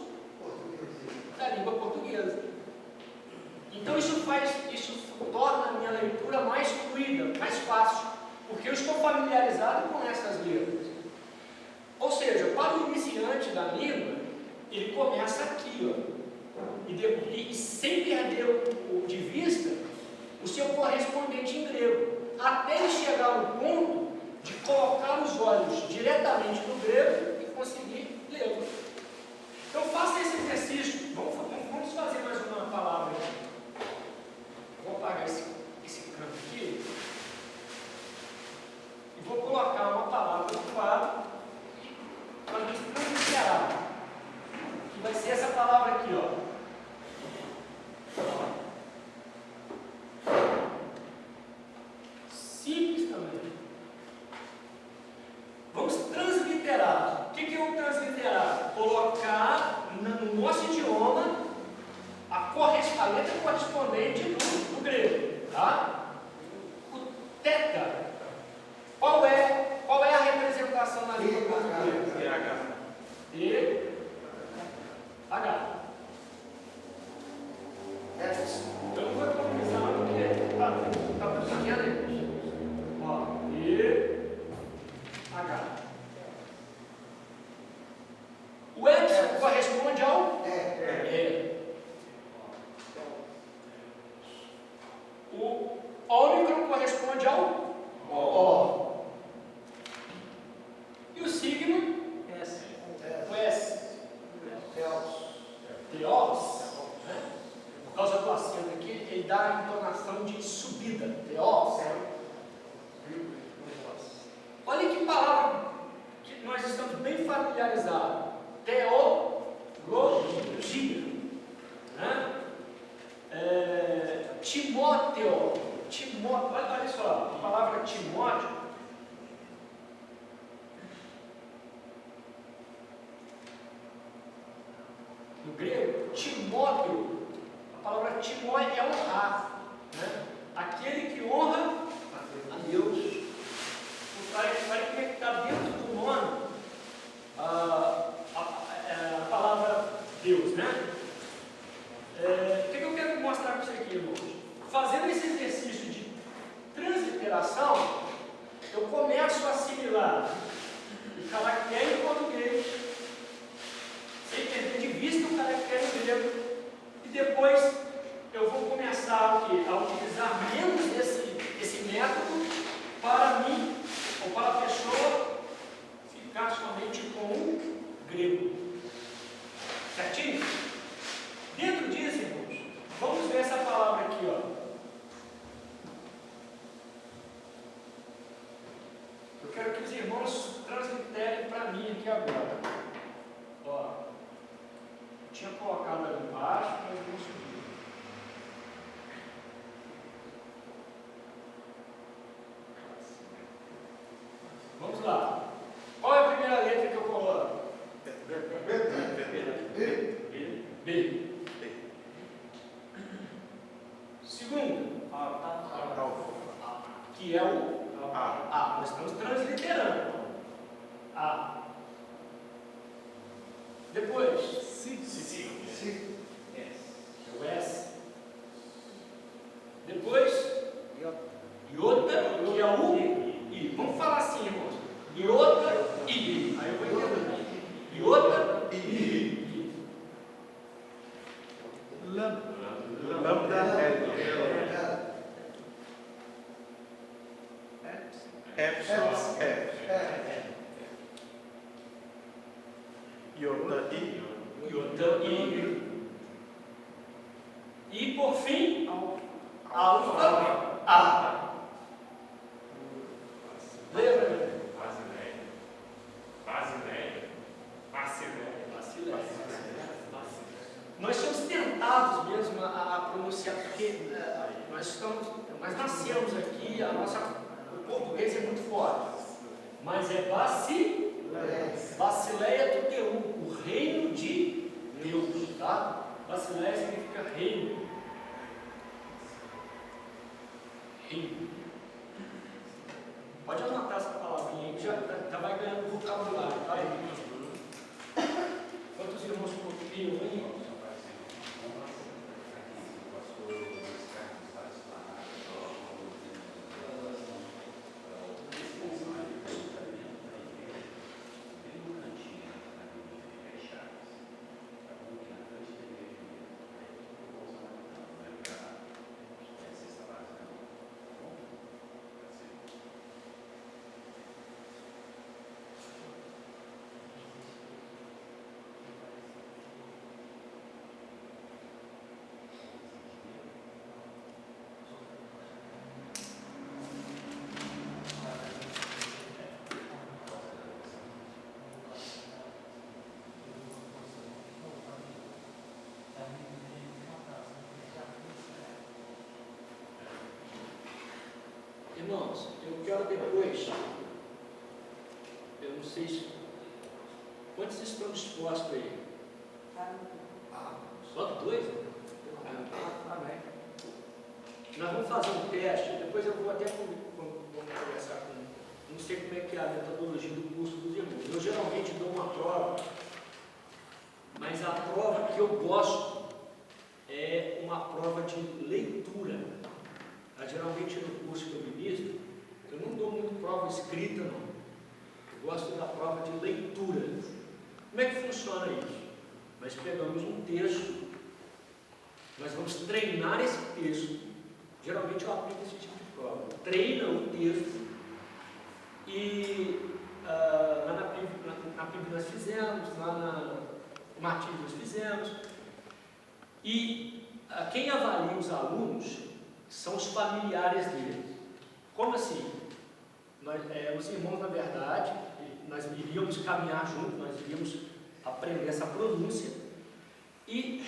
da língua portuguesa. Então, isso torna a minha leitura mais fluida, mais fácil, porque eu estou familiarizado com essas letras. Ou seja, para o iniciante da língua, ele começa aqui, ó. E sem perder de vista o seu correspondente em grego, até ele chegar no ponto de colocar os olhos diretamente no grego e conseguir lê-lo. Então faça esse exercício. Vamos fazer mais uma palavra aqui. Vou apagar esse canto aqui e vou colocar uma palavra do quadro para nos pronunciar, que vai ser essa palavra aqui, ó. Simples também. Vamos transliterar. O que é o transliterar? Colocar no nosso idioma a letra correspondente do grego, tá? O teta. Qual é a representação na língua portuguesa? E H. Eu não vou economizar porque está muito pequeno aí. Ó, E, H. O Epsilon corresponde ao E. O Ômicron corresponde ao O. E o signo? O S. Teos. Por causa do acento aqui, ele dá a entonação de subida. Teos. Olha que palavra que nós estamos bem familiarizados. Teologia. Né? Timóteo. Olha só, a palavra Timóteo. No grego, Timóteo. A palavra Timó é honrar, né? Aquele que honra a Deus. Vai conectar dentro do nome a palavra Deus, né? O que eu quero mostrar para vocês aqui, irmãos? Fazendo esse exercício de transliteração, eu começo a assimilar o caractere em português, sem perder de vista o caractere em grego, e depois eu vou começar a utilizar menos esse método para mim, ou para a pessoa, ficar somente com o grego. Certinho? Dentro disso, irmãos, vamos ver essa palavra aqui, ó. Eu quero que os irmãos transliterem para mim aqui agora. Ó, eu tinha colocado ali embaixo, mas não subiu. Vamos lá. Qual é a primeira letra que eu coloco? B. Segundo, que é o A. Nós estamos transliterando. A. Depois, o S. Depois, iota, que é o I. Vamos falar assim, irmãos. Iota, I. Aí eu vou entender. Iota, I. Lambda L. Epsilon F. Iota I. E por fim, alfa, A. Lembra? Basileia. Nós somos tentados mesmo a pronunciar, porque nós nascemos aqui, o português é muito forte, mas é Basileia Tuteu, o reino de Deus, tá? Basileia significa reino. Reino. Pode anotar essa palavrinha aí, que já vai ganhando vocabulário, tá? Quantos irmãos copiam aí? Irmãos, eu quero depois, eu não sei se, quantos estão dispostos aí? Só 2? Amém. Nós vamos fazer um teste, depois eu vou até conversar com, não sei como é que é a metodologia do curso dos irmãos. Eu geralmente dou uma prova, mas a prova que eu gosto é uma prova de leitura. Geralmente no curso que eu ministro, eu não dou muito prova escrita, não. Eu gosto da prova de leitura. Como é que funciona isso? Nós pegamos um texto, nós vamos treinar esse texto. Geralmente eu aplico esse tipo de prova. Treina o texto e lá na PIB nós fizemos, lá no Martins nós fizemos. E quem avalia os alunos são os familiares deles. Como assim? Os irmãos, na verdade, nós iríamos caminhar juntos, nós iríamos aprender essa pronúncia, e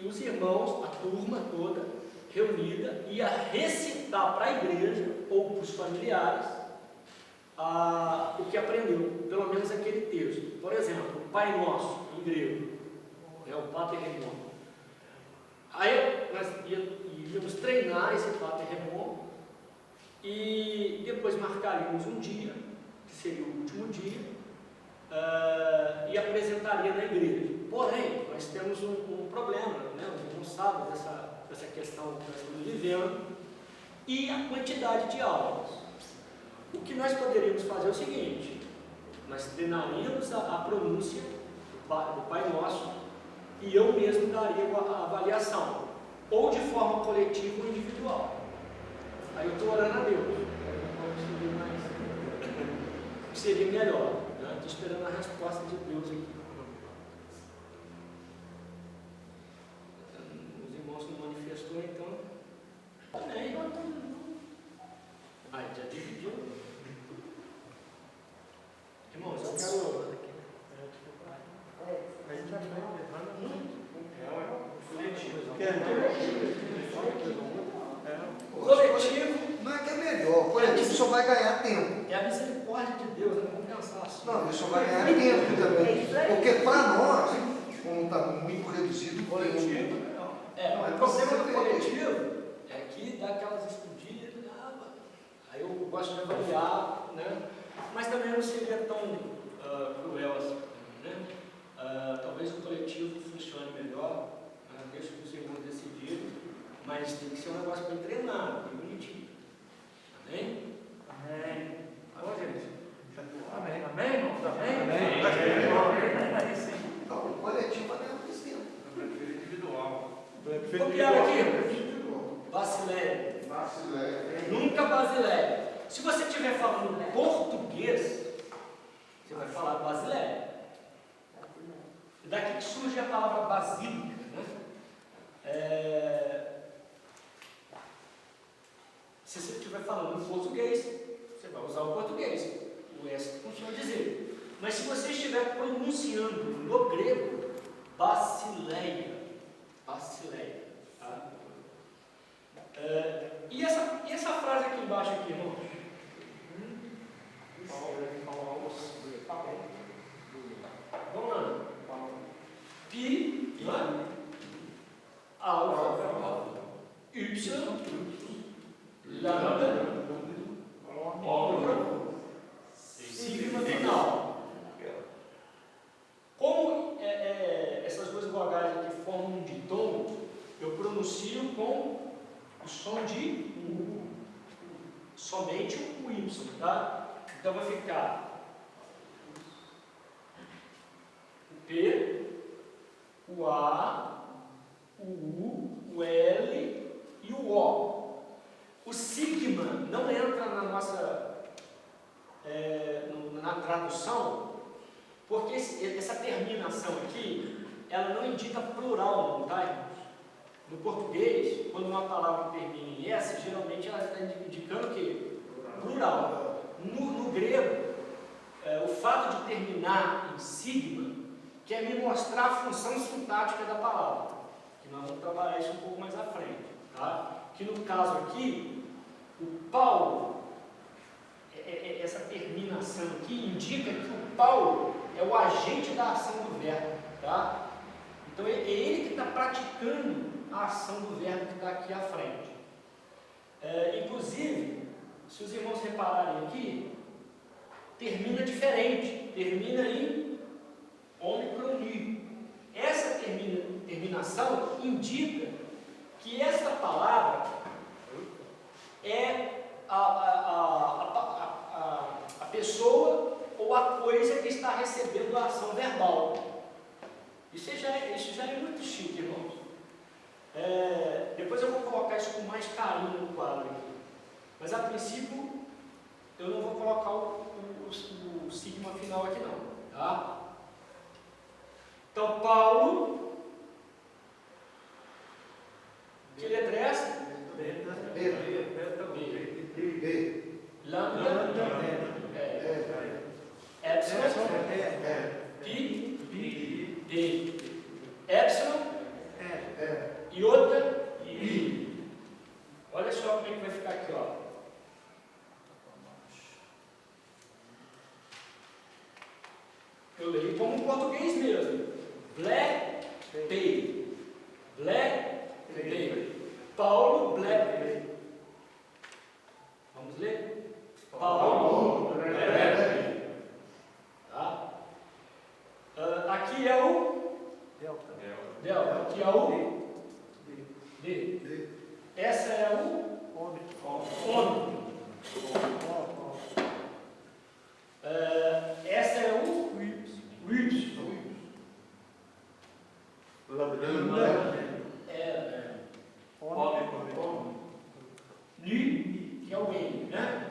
os irmãos, a turma toda, reunida, ia recitar para a igreja ou para os familiares o que aprendeu, pelo menos aquele texto. Por exemplo, o Pai Nosso, em grego, o Pater Remon. Aí nós iríamos treinar esse Pater Remon e depois marcaríamos um dia, que seria o último dia, e apresentaria na igreja. Porém, nós temos um problema, né? Os irmãos sabem dessa questão que nós estamos vivendo, e a quantidade de aulas. O que nós poderíamos fazer é o seguinte: nós treinaríamos a pronúncia do Pai Nosso, e eu mesmo daria a avaliação, ou de forma coletiva ou individual. Aí eu estou orando a Deus, que seria melhor. Estou esperando a resposta de Deus aqui. Os irmãos não manifestou, então. Amém. Já dividiu. Irmãos, eu quero. Coletivo. Não é que é melhor, o coletivo só vai ganhar tempo. É a misericórdia de Deus, né? Vamos pensar assim. Não, ele só vai ganhar tempo também. Porque para nós, como está muito reduzido o coletivo. O problema do coletivo é que dá aquelas explodidas, aí eu gosto de avaliar, né? Mas também não seria tão cruel assim, né? Talvez o coletivo funcione melhor, deixa os irmãos decidirem, mas tem que ser um negócio bem treinado, bem bonitinho. Amém? Amém. Amém, gente? Amém. Amém, irmãos? Amém? Amém. Não, o coletivo vai ganhar mais tempo. Eu prefiro individual. Copiar aqui. Basileia. Nunca Basileia. Se você estiver falando português, você vai falar Basileia. Daqui que sua surge a palavra basílica, né? Se você estiver falando em português, você vai usar o português, o S funciona dizer. Mas se você estiver pronunciando no grego, basileia, tá? E essa frase aqui embaixo, aqui, irmão? Vamos lá. Pi, alfa, y, lambda, ômega, sigma final. Como essas duas vogais aqui formam um ditom, eu pronuncio com o som de U, somente o Y, tá? Então vai ficar o P, o A, o U, o L e o O. O sigma não entra na nossa na tradução, porque essa terminação aqui, ela não indica plural, não, tá, irmãos? No português, quando uma palavra termina em S, geralmente ela está indicando o quê? Plural. No grego, o fato de terminar em sigma quer me mostrar a função sintática da palavra, que nós vamos trabalhar isso um pouco mais à frente, tá? Que no caso aqui, o Paulo, essa terminação aqui indica que o Paulo é o agente da ação do verbo, tá? Então é ele que está praticando a ação do verbo que está aqui à frente. Inclusive, se os irmãos repararem aqui, termina diferente, termina em ômicron-i. Essa terminação indica que essa palavra é a pessoa ou a coisa que está recebendo a ação verbal. Isso já é muito chique, irmãos. Depois eu vou colocar isso com mais carinho no quadro aqui. Mas a princípio eu não vou colocar o sigma final aqui não, tá? Então Paulo, que letra é essa? B. Lambda, epsilon, pi, D, epsilon, e outra, I. Olha só como é que vai ficar aqui, ó. Eu leio como português mesmo. Black Bay. Black Bay. Paulo Black Bay. Vamos ler? Paulo Black Bay. Tá? Aqui é o delta. Aqui é o D. Essa é o ômega. Essa é o Y. Ni, que é o N, né?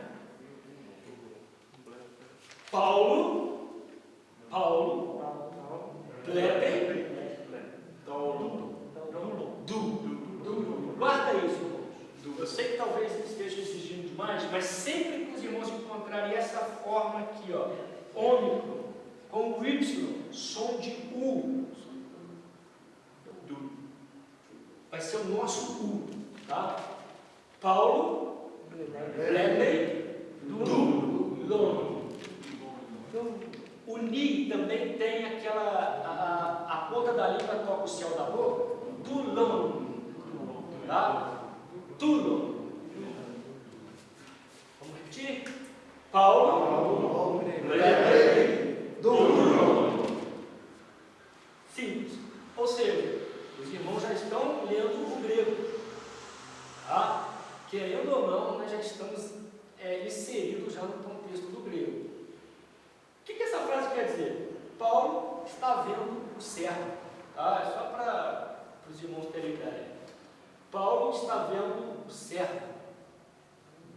Paulo, Plebe, guarda isso, irmãos. Eu sei que talvez esteja exigindo demais, mas sempre que os irmãos encontrarem essa forma aqui, ó, ômicron, com o Y, som de U, vai ser o nosso U, tá? Paulo, Plebe, Long. O Ni também tem aquela, a ponta da língua toca o céu da boca, Dulon, tá? Dulon. Vamos repetir? Paulo, Plebe, Dulon. Simples. Ou seja, os irmãos já estão lendo o grego, tá? Querendo ou não, nós já estamos inseridos já no contexto do grego. O que essa frase quer dizer? Paulo está vendo o servo, tá? É só para os irmãos terem ideia. Paulo está vendo o servo.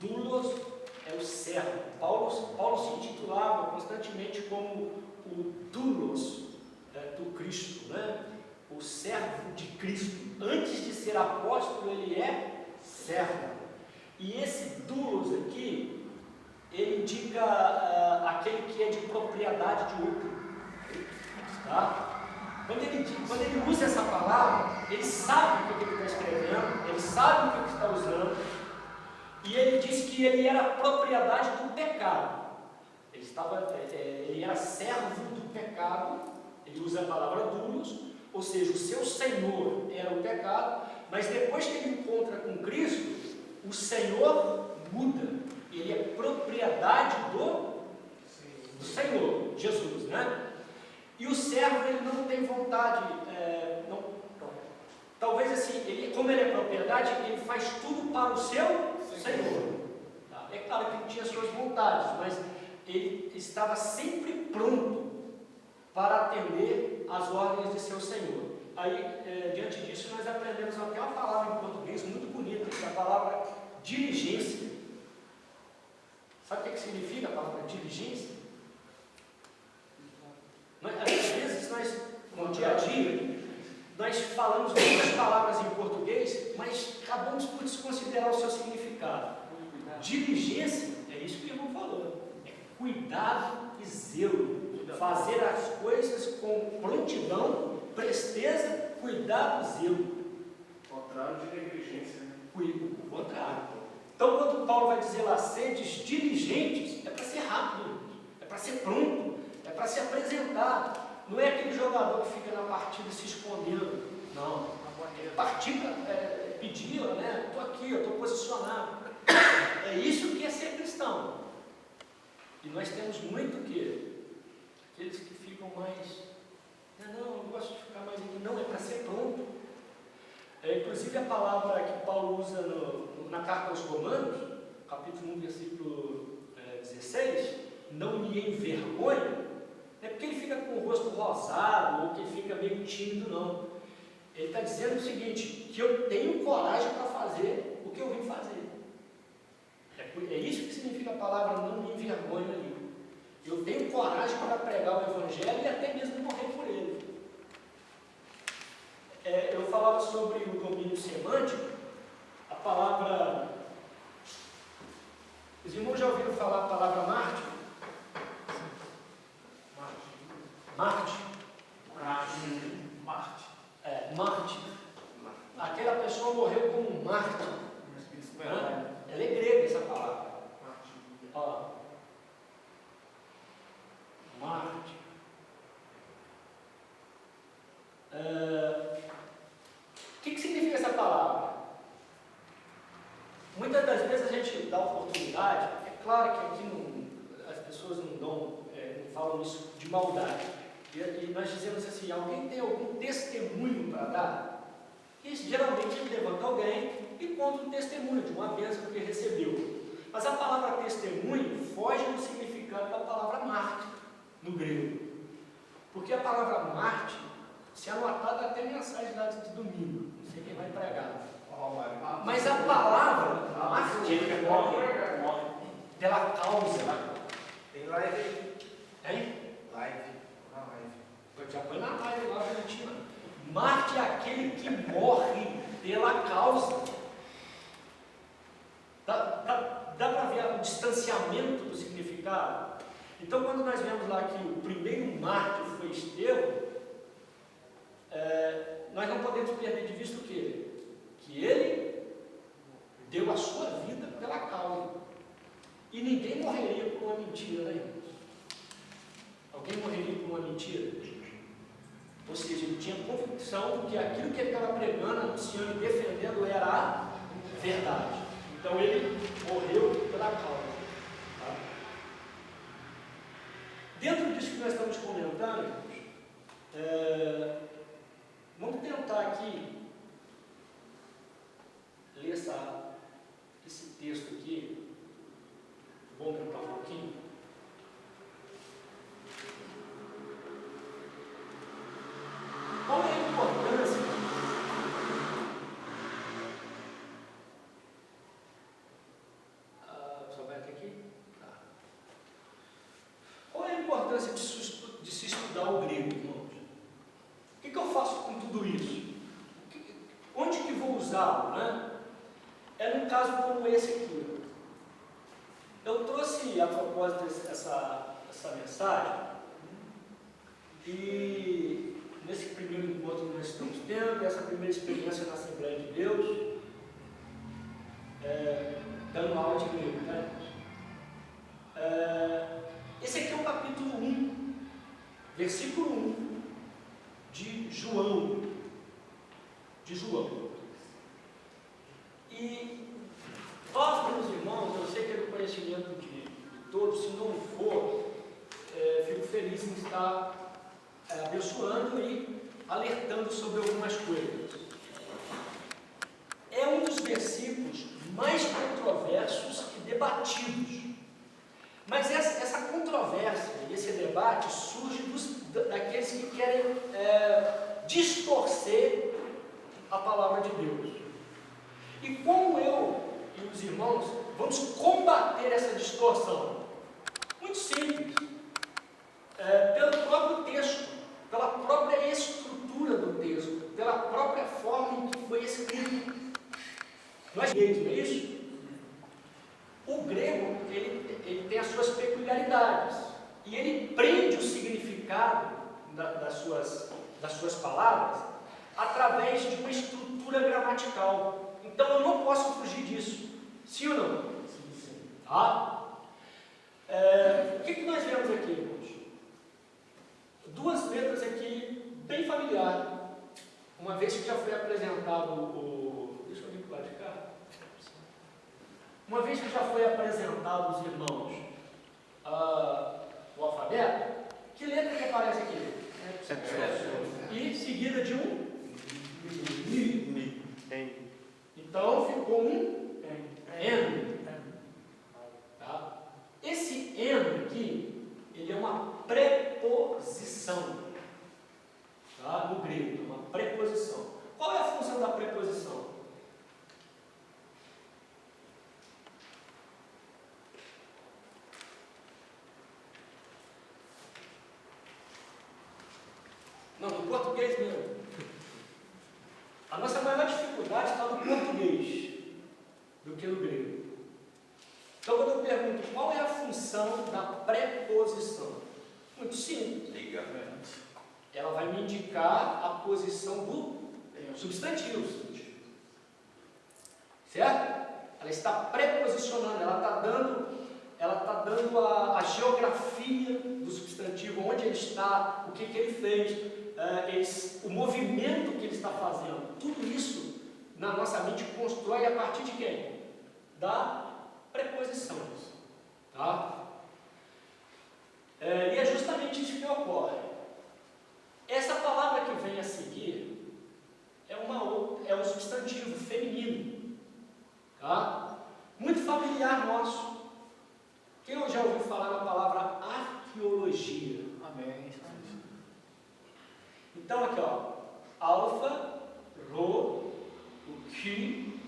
Doulos é o servo. Paulo se intitulava constantemente como o doulos, do Cristo, né? O servo de Cristo. Antes de ser apóstolo, ele é servo. E esse doulos aqui, ele indica aquele que é de propriedade de outro. Tá? Quando ele usa essa palavra, ele sabe o que ele está escrevendo, ele sabe o que ele está usando, e ele diz que ele era propriedade do pecado. Ele era servo do pecado, ele usa a palavra doulos, ou seja, o seu senhor era o pecado, mas depois que ele encontra com Cristo, o Senhor muda, ele é propriedade do Senhor, Jesus, né? E o servo, ele não tem vontade, talvez assim, como ele é propriedade, ele faz tudo para o seu Senhor. Tá? É claro que ele tinha suas vontades, mas ele estava sempre pronto para atender às ordens de seu Senhor. Aí, diante disso, nós aprendemos até uma palavra em português muito bonita, que é a palavra diligência. Sabe o que significa a palavra diligência? Às vezes, no dia a dia, nós falamos muitas palavras em português, mas acabamos por desconsiderar o seu significado. Diligência, é isso que o irmão falou, é cuidado e zelo. Fazer as coisas com prontidão, presteza, cuidado e zelo. Contrário de negligência, né? O contrário. Então, quando Paulo vai dizer lá, sedes diligentes, é para ser rápido, é para ser pronto, é para se apresentar. Não é aquele jogador que fica na partida se escondendo. Não. Partida, pedir, né? Estou aqui, eu estou posicionado. É isso que é ser cristão. E nós temos muito o quê? Aqueles que ficam mais, não, eu gosto de ficar mais aqui. Não, é para ser pronto. Inclusive a palavra que Paulo usa na carta aos Romanos, capítulo 1, versículo 16, não me envergonhe, não é porque ele fica com o rosto rosado ou que ele fica meio tímido, não. Ele está dizendo o seguinte, que eu tenho coragem para fazer o que eu vim fazer. É isso que significa a palavra não me envergonhe ali. Eu tenho coragem para pregar o Evangelho e até mesmo morrer por ele. Eu falava sobre o domínio semântico, a palavra... Os irmãos já ouviram falar a palavra mártir? Mártir. Mártir. Aquela pessoa morreu como mártir. Ela é grega, essa palavra. Ó. Mártir. O que significa essa palavra? Muitas das vezes a gente dá oportunidade, é claro que aqui as pessoas não falam isso de maldade, e nós dizemos assim, alguém tem algum testemunho para dar? E geralmente ele levanta alguém e conta um testemunho de uma bênção que ele recebeu. Mas a palavra testemunho foge do significado da palavra mártir, no grego. Porque a palavra mártir, se anotar, dá até mensagem lá de domingo, não sei quem vai pregar. Mas a palavra mártir pela causa. Tem live aí. Hein? Live. Na live. Já põe na live lá, Valentina. Mártir é aquele que morre pela causa. Dá para ver o distanciamento do significado? Então, quando nós vemos lá que o primeiro mártir foi Estevão, nós não podemos perder de vista o quê? Que ele deu a sua vida pela causa. E ninguém morreria por uma mentira, né, irmãos? Alguém morreria por uma mentira? Ou seja, ele tinha convicção de que aquilo que ele estava pregando, anunciando e defendendo era a verdade. Então ele morreu pela causa. Tá? Dentro disso que nós estamos comentando, irmãos, vamos tentar aqui ler esse texto aqui. Vamos tentar um pouquinho. Qual é a importância só vai até aqui? Tá. Qual é a importância de se estudar o grego, irmãos? falo, né? É num caso como esse aqui. Eu trouxe a propósito essa mensagem e nesse primeiro encontro que nós estamos tendo, essa primeira experiência na Assembleia de Deus, dando aula de grego, né? Esse aqui é o capítulo 1, versículo 1 de João. E nós, meus irmãos, eu sei que é do conhecimento de todos, se não for, fico feliz em estar abençoando e alertando sobre algumas coisas. É um dos versículos mais controversos e debatidos. Mas essa controvérsia e esse debate surge daqueles que querem distorcer a palavra de Deus. E como eu e os irmãos vamos combater essa distorção? Muito simples. Pelo próprio texto, pela própria estrutura do texto, pela própria forma em que foi escrito. Nós gays, não é isso? O grego, ele tem as suas peculiaridades e ele prende o significado das suas palavras através de uma estrutura gramatical. Então eu não posso fugir disso. Sim ou não? Sim. Tá? O que nós vemos aqui, irmãos? Duas letras aqui bem familiares. Uma vez que já foi apresentado deixa eu vir para o lado de cá. Uma vez que já foi apresentado aos irmãos o alfabeto, que letra que aparece aqui? E seguida de um Mi. Então ficou um N. Tá? Esse N aqui, ele é uma preposição. Tá? No grego, uma preposição. Qual é a função da preposição? Não, no português mesmo. A nossa maior dificuldade está no português do que no grego. Então, quando eu pergunto qual é a função da preposição, muito simples. Ela vai me indicar a posição do substantivo. Certo? Ela está preposicionando, ela está dando a geografia do substantivo, onde ele está, o que ele fez, o movimento que ele está fazendo. Tudo isso na nossa mente constrói a partir de quem? Da preposição. Tá? E é justamente isso que ocorre. Essa palavra que vem a seguir é um substantivo feminino. Tá? Muito familiar nosso. Quem já ouviu falar na palavra arqueologia? Amém. Então aqui, ó, alfa, rho, o Q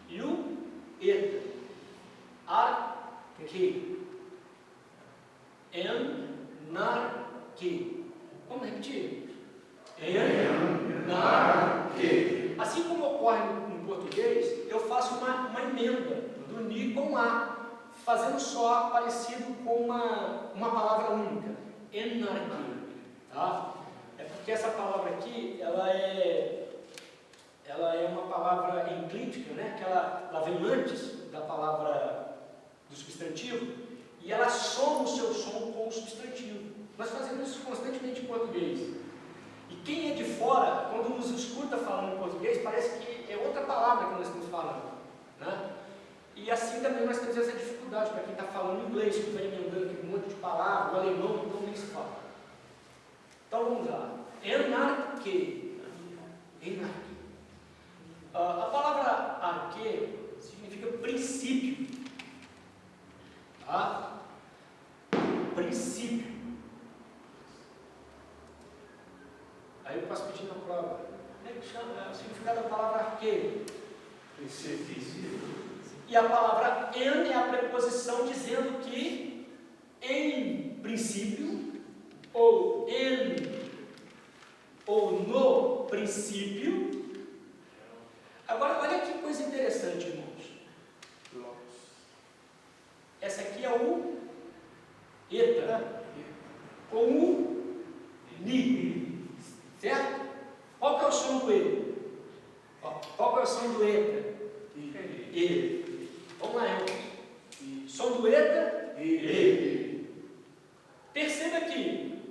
e o eta. Arque. Enarque. Vamos repetir? Enarque. Assim como ocorre no português, eu faço uma emenda do ni com a, fazendo só parecido com uma palavra única. Enarque. Tá? É porque essa palavra aqui, ela é uma palavra enclítica, né? Que ela vem antes da palavra do substantivo e ela soma o seu som com o substantivo. Nós fazemos isso constantemente em português. E quem é de fora, quando nos escuta falando em português, parece que é outra palavra que nós estamos falando, né? E assim também nós temos essa dificuldade para quem está falando inglês, que vai emendando aqui um monte de palavras, o alemão, então nem se fala. Então vamos lá. Enarque. Enarque. A palavra arque significa princípio. Tá? Princípio. Aí eu posso pedir na prova. Como é que chama? O significado da palavra arque? Princípio. E a palavra en é a preposição dizendo que em princípio, ou no princípio. Agora, olha que com o ni. Certo? Qual que é o som do E? Qual que é o som do eta? E. Vamos lá, irmãos. Som do eta? E. Perceba que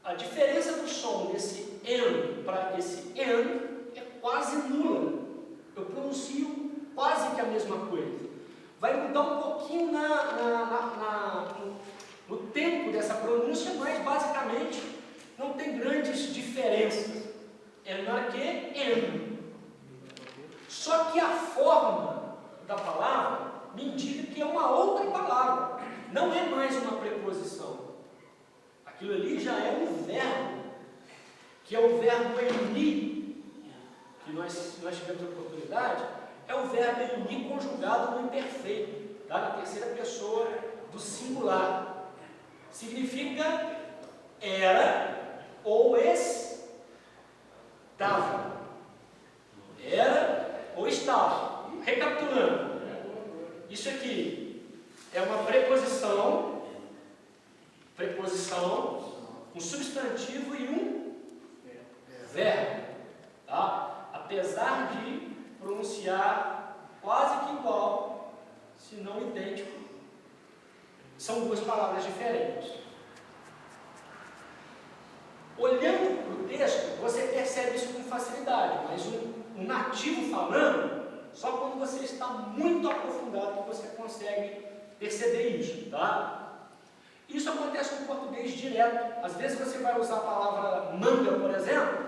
a diferença do som desse N para esse N é quase nula. Eu pronuncio quase que a mesma coisa. Vai mudar um pouquinho no tempo dessa pronúncia, mas basicamente não tem grandes diferenças. Enarque, N. Só que a forma da palavra me indica que é uma outra palavra. Não é mais uma preposição. Aquilo ali já é um verbo, que é o verbo eni, que nós tivemos a oportunidade, é o verbo eni conjugado no imperfeito, tá? Na terceira pessoa do singular. Significa era ou estava. Era ou estava. Recapitulando, isso aqui é uma preposição, um substantivo e um verbo, tá? Apesar de pronunciar quase que igual, se não idêntico, são duas palavras diferentes. Olhando para o texto, você percebe isso com facilidade, mas um nativo falando, só quando você está muito aprofundado que você consegue perceber isso, tá? Isso acontece no português direto. Às vezes você vai usar a palavra manga, por exemplo,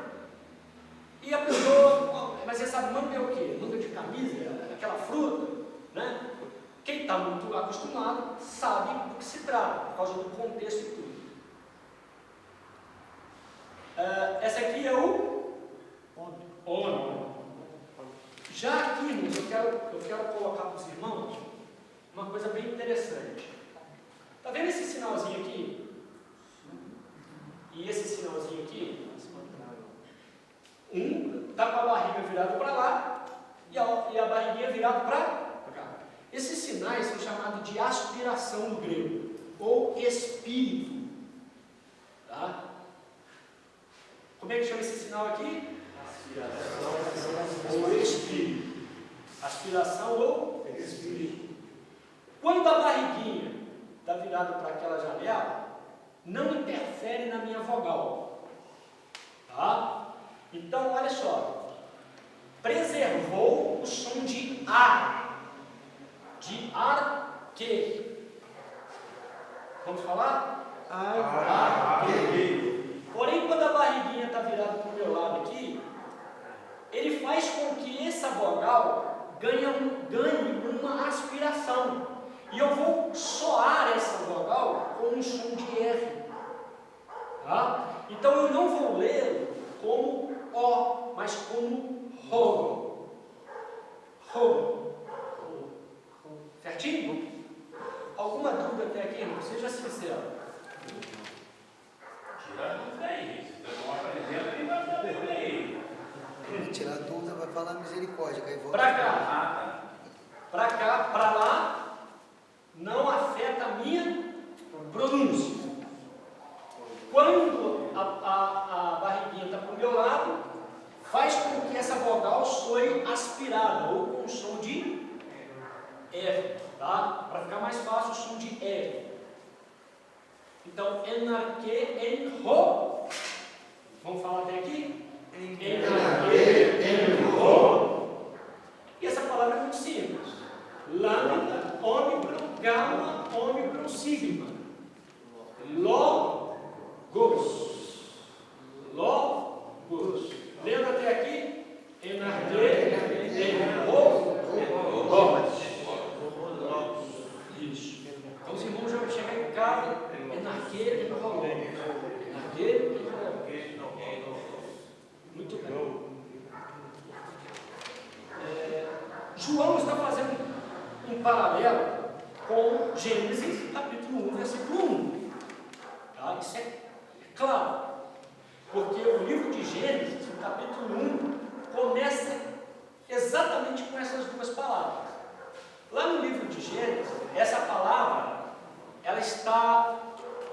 e a pessoa, mas essa manga é o quê? Manga de camisa? Aquela fruta? Né? Quem está muito acostumado sabe do que se trata, por causa do contexto e tudo. Essa aqui é o homem. Já aqui, irmãos, eu quero colocar para os irmãos uma coisa bem interessante. Está vendo esse sinalzinho aqui? E esse sinalzinho aqui? Um está com a barriga virada para lá e a barriguinha virada para cá. Esses sinais são chamados de aspiração no grego, ou espírito. Tá? Como é que chama esse sinal aqui? Aspiração ou espírito. Aspiração ou espírito. Quando a barriguinha está virada para aquela janela, não interfere na minha vogal. Tá? Então, olha só. Preservou o som de A. De ar que. Vamos falar? Ar que. Porém, quando a barriguinha está virada para o meu lado aqui, ele faz com que essa vogal ganhe uma aspiração. E eu vou soar essa vogal com um som de R. Tá? Então eu não vou ler como O, mas como RO. RO. Certinho? Alguma dúvida até aqui, irmão? Seja sincero. Tirar dúvida aí. Se você não aprendendo, ele vai dar dúvida aí. Tirar dúvida, vai falar misericórdia. Para cá. Para cá, para lá. Não afeta a minha pronúncia. Quando a barriguinha está para o meu lado, faz com que essa vogal soe aspirada, ou com o som de R, tá? Para ficar mais fácil, o som de R. Então, enarque, enro. Vamos falar até aqui? Enarque, enro. E essa palavra é muito simples. Lambda, ômicron, gama, ômicron, sigma. Logos. Logos. Lembra até aqui? Enarque, enro. Isso. Então os irmãos já vão chegar em casa. Enarque, enro. Enarque, enro. Muito bem. João está fazendo um paralelo com Gênesis, capítulo 1, versículo 1. Tá? Isso é claro, porque o livro de Gênesis, no capítulo 1, começa exatamente com essas duas palavras. Lá no livro de Gênesis, essa palavra, ela está,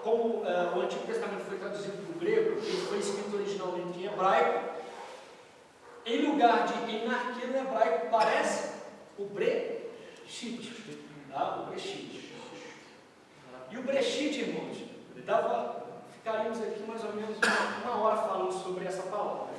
como o Antigo Testamento foi traduzido para o grego, ele foi escrito originalmente em hebraico. Em lugar de enarque no hebraico, parece o brechit. Tá? O brechit. E o brechit, irmãos, ficaríamos aqui mais ou menos uma hora falando sobre essa palavra.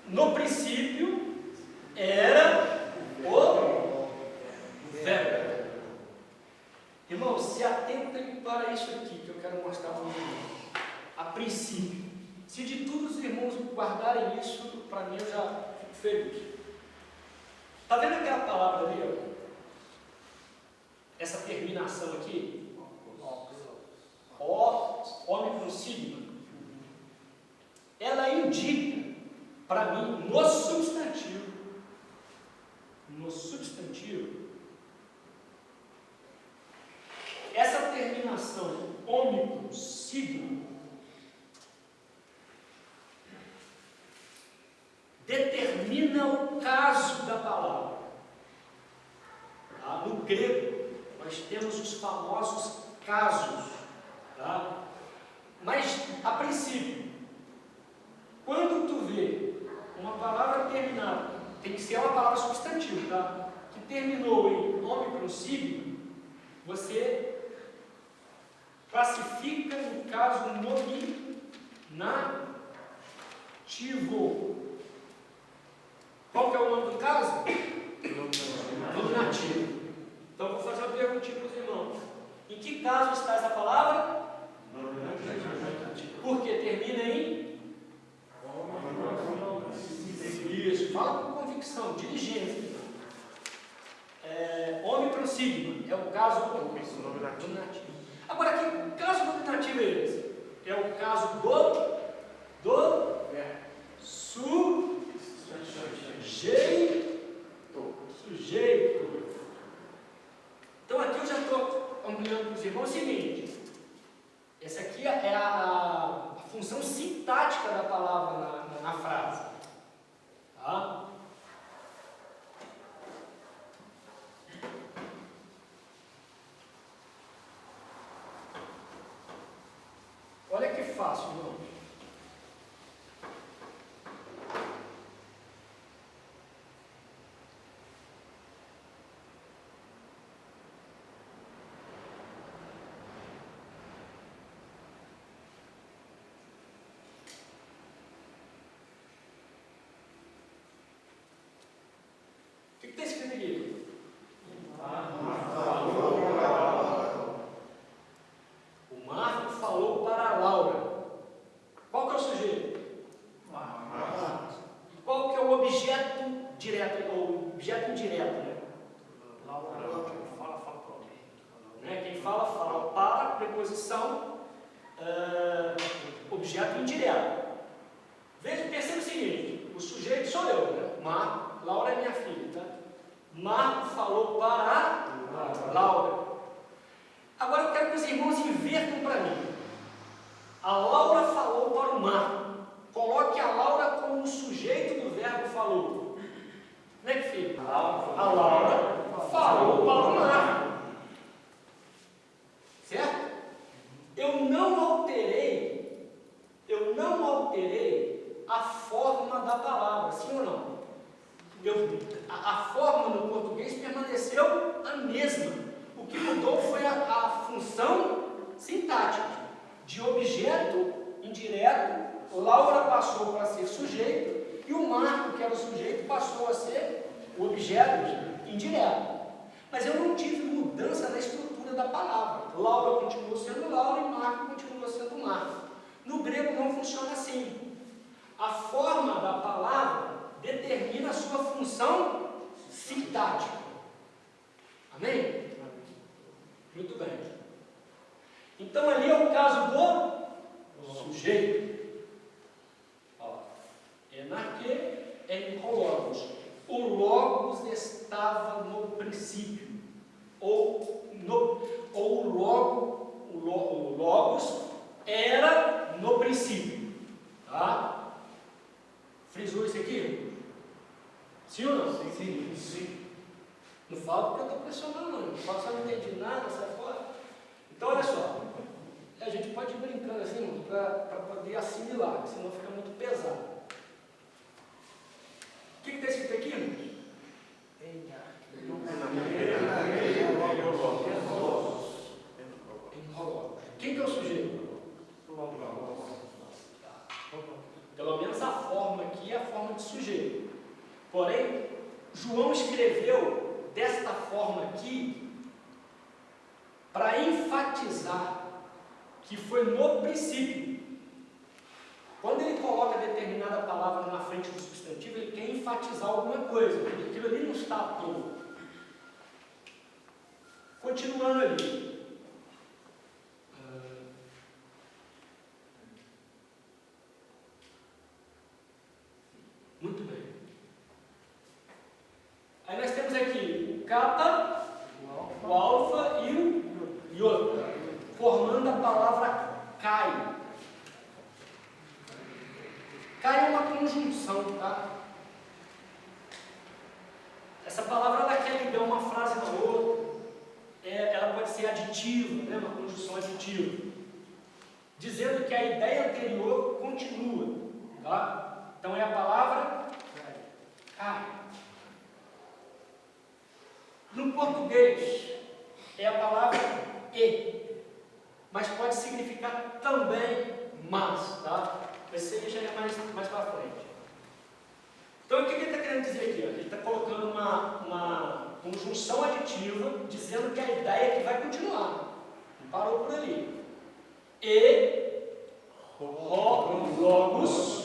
No princípio era o verbo. Irmãos, se atentem para isso aqui que eu quero mostrar para vocês. A princípio. Se de tudo os irmãos guardarem isso, para mim eu já fico feliz. Está vendo aquela palavra ali? Ó? Essa terminação aqui? Ômicron sigma. Ela indica, para mim, no substantivo, essa terminação ômicron sigma determina o caso da palavra. Tá? No grego, nós temos os famosos casos. Tá? Mas, a princípio, quando tu vê uma palavra terminada, tem que ser uma palavra substantiva, tá? Que terminou em ômicron sigma, você classifica no caso nominativo. Qual que é o nome do caso? Nominativo. Então, vou fazer uma perguntinha para os irmãos. Em que caso está essa palavra? Nominativo. Porque termina em? Isso. Fala com convicção, diligência. Ômicron sigma é o caso nominativo. Agora, que caso nominativo é esse? É o caso do sujeito. Então aqui eu já estou ampliando para os irmãos o seguinte. Essa aqui é a função sintática da palavra na frase. Tá? Olha que fácil, irmão. O que está escrito aqui? O Marco falou para a Laura. Qual que é o sujeito? E qual que é o objeto direto, ou objeto indireto, né? Laura fala para alguém. Né? Quem fala para, preposição, objeto indireto. Perceba o seguinte, o sujeito sou eu, né? Marco, Laura é minha filha, tá? Marco falou para a Laura. Agora eu quero que os irmãos invertam para mim. A Laura falou para o Marco. Coloque a Laura como o sujeito do verbo falou. Como é que fica? A Laura falou para o Marco. Certo? Eu não alterei a forma da palavra, sim ou não? A forma no português permaneceu a mesma. O que mudou foi a função sintática. De objeto indireto, Laura passou para ser sujeito e o Marco, que era o sujeito, passou a ser o objeto indireto. Mas eu não tive mudança na estrutura da palavra. Laura continuou sendo Laura e Marco continuou sendo Marco. No grego não funciona assim. A forma da palavra determina a sua função sintática. Amém? Muito bem. Então ali é o caso do sujeito. Enarque em logos. O logos estava no princípio. O logos era no princípio. Tá? Frisou isso aqui? Sim ou não? Sim. Não falo porque eu estou pressionando, não. Não falo que eu não entendi nada, sai fora. Então, olha só. A gente pode ir brincando assim, para poder assimilar, senão fica muito pesado. O que está escrito aqui, irmãos? Quem que é o sujeito? Pelo menos a forma aqui é a forma de sujeito. Porém, João escreveu desta forma aqui para enfatizar que foi no princípio. Quando ele coloca determinada palavra na frente do substantivo, ele quer enfatizar alguma coisa, porque aquilo ali não está à toa. Continuando ali. Muito bem. Aí nós temos aqui o kappa, o alfa e o iota, formando a palavra Kai. Kai é uma conjunção, tá? Essa palavra ela quer ligar uma frase na outra. Ela pode ser aditiva, né? Uma conjunção aditiva, dizendo que a ideia anterior continua, tá? Então é a palavra Kai. No português é a palavra e, mas pode significar também mas, tá? Esse aí já é mais para frente. Então, o que ele está querendo dizer aqui? Ele está colocando uma conjunção aditiva, dizendo que a ideia é que vai continuar. Não parou por ali. E, logos,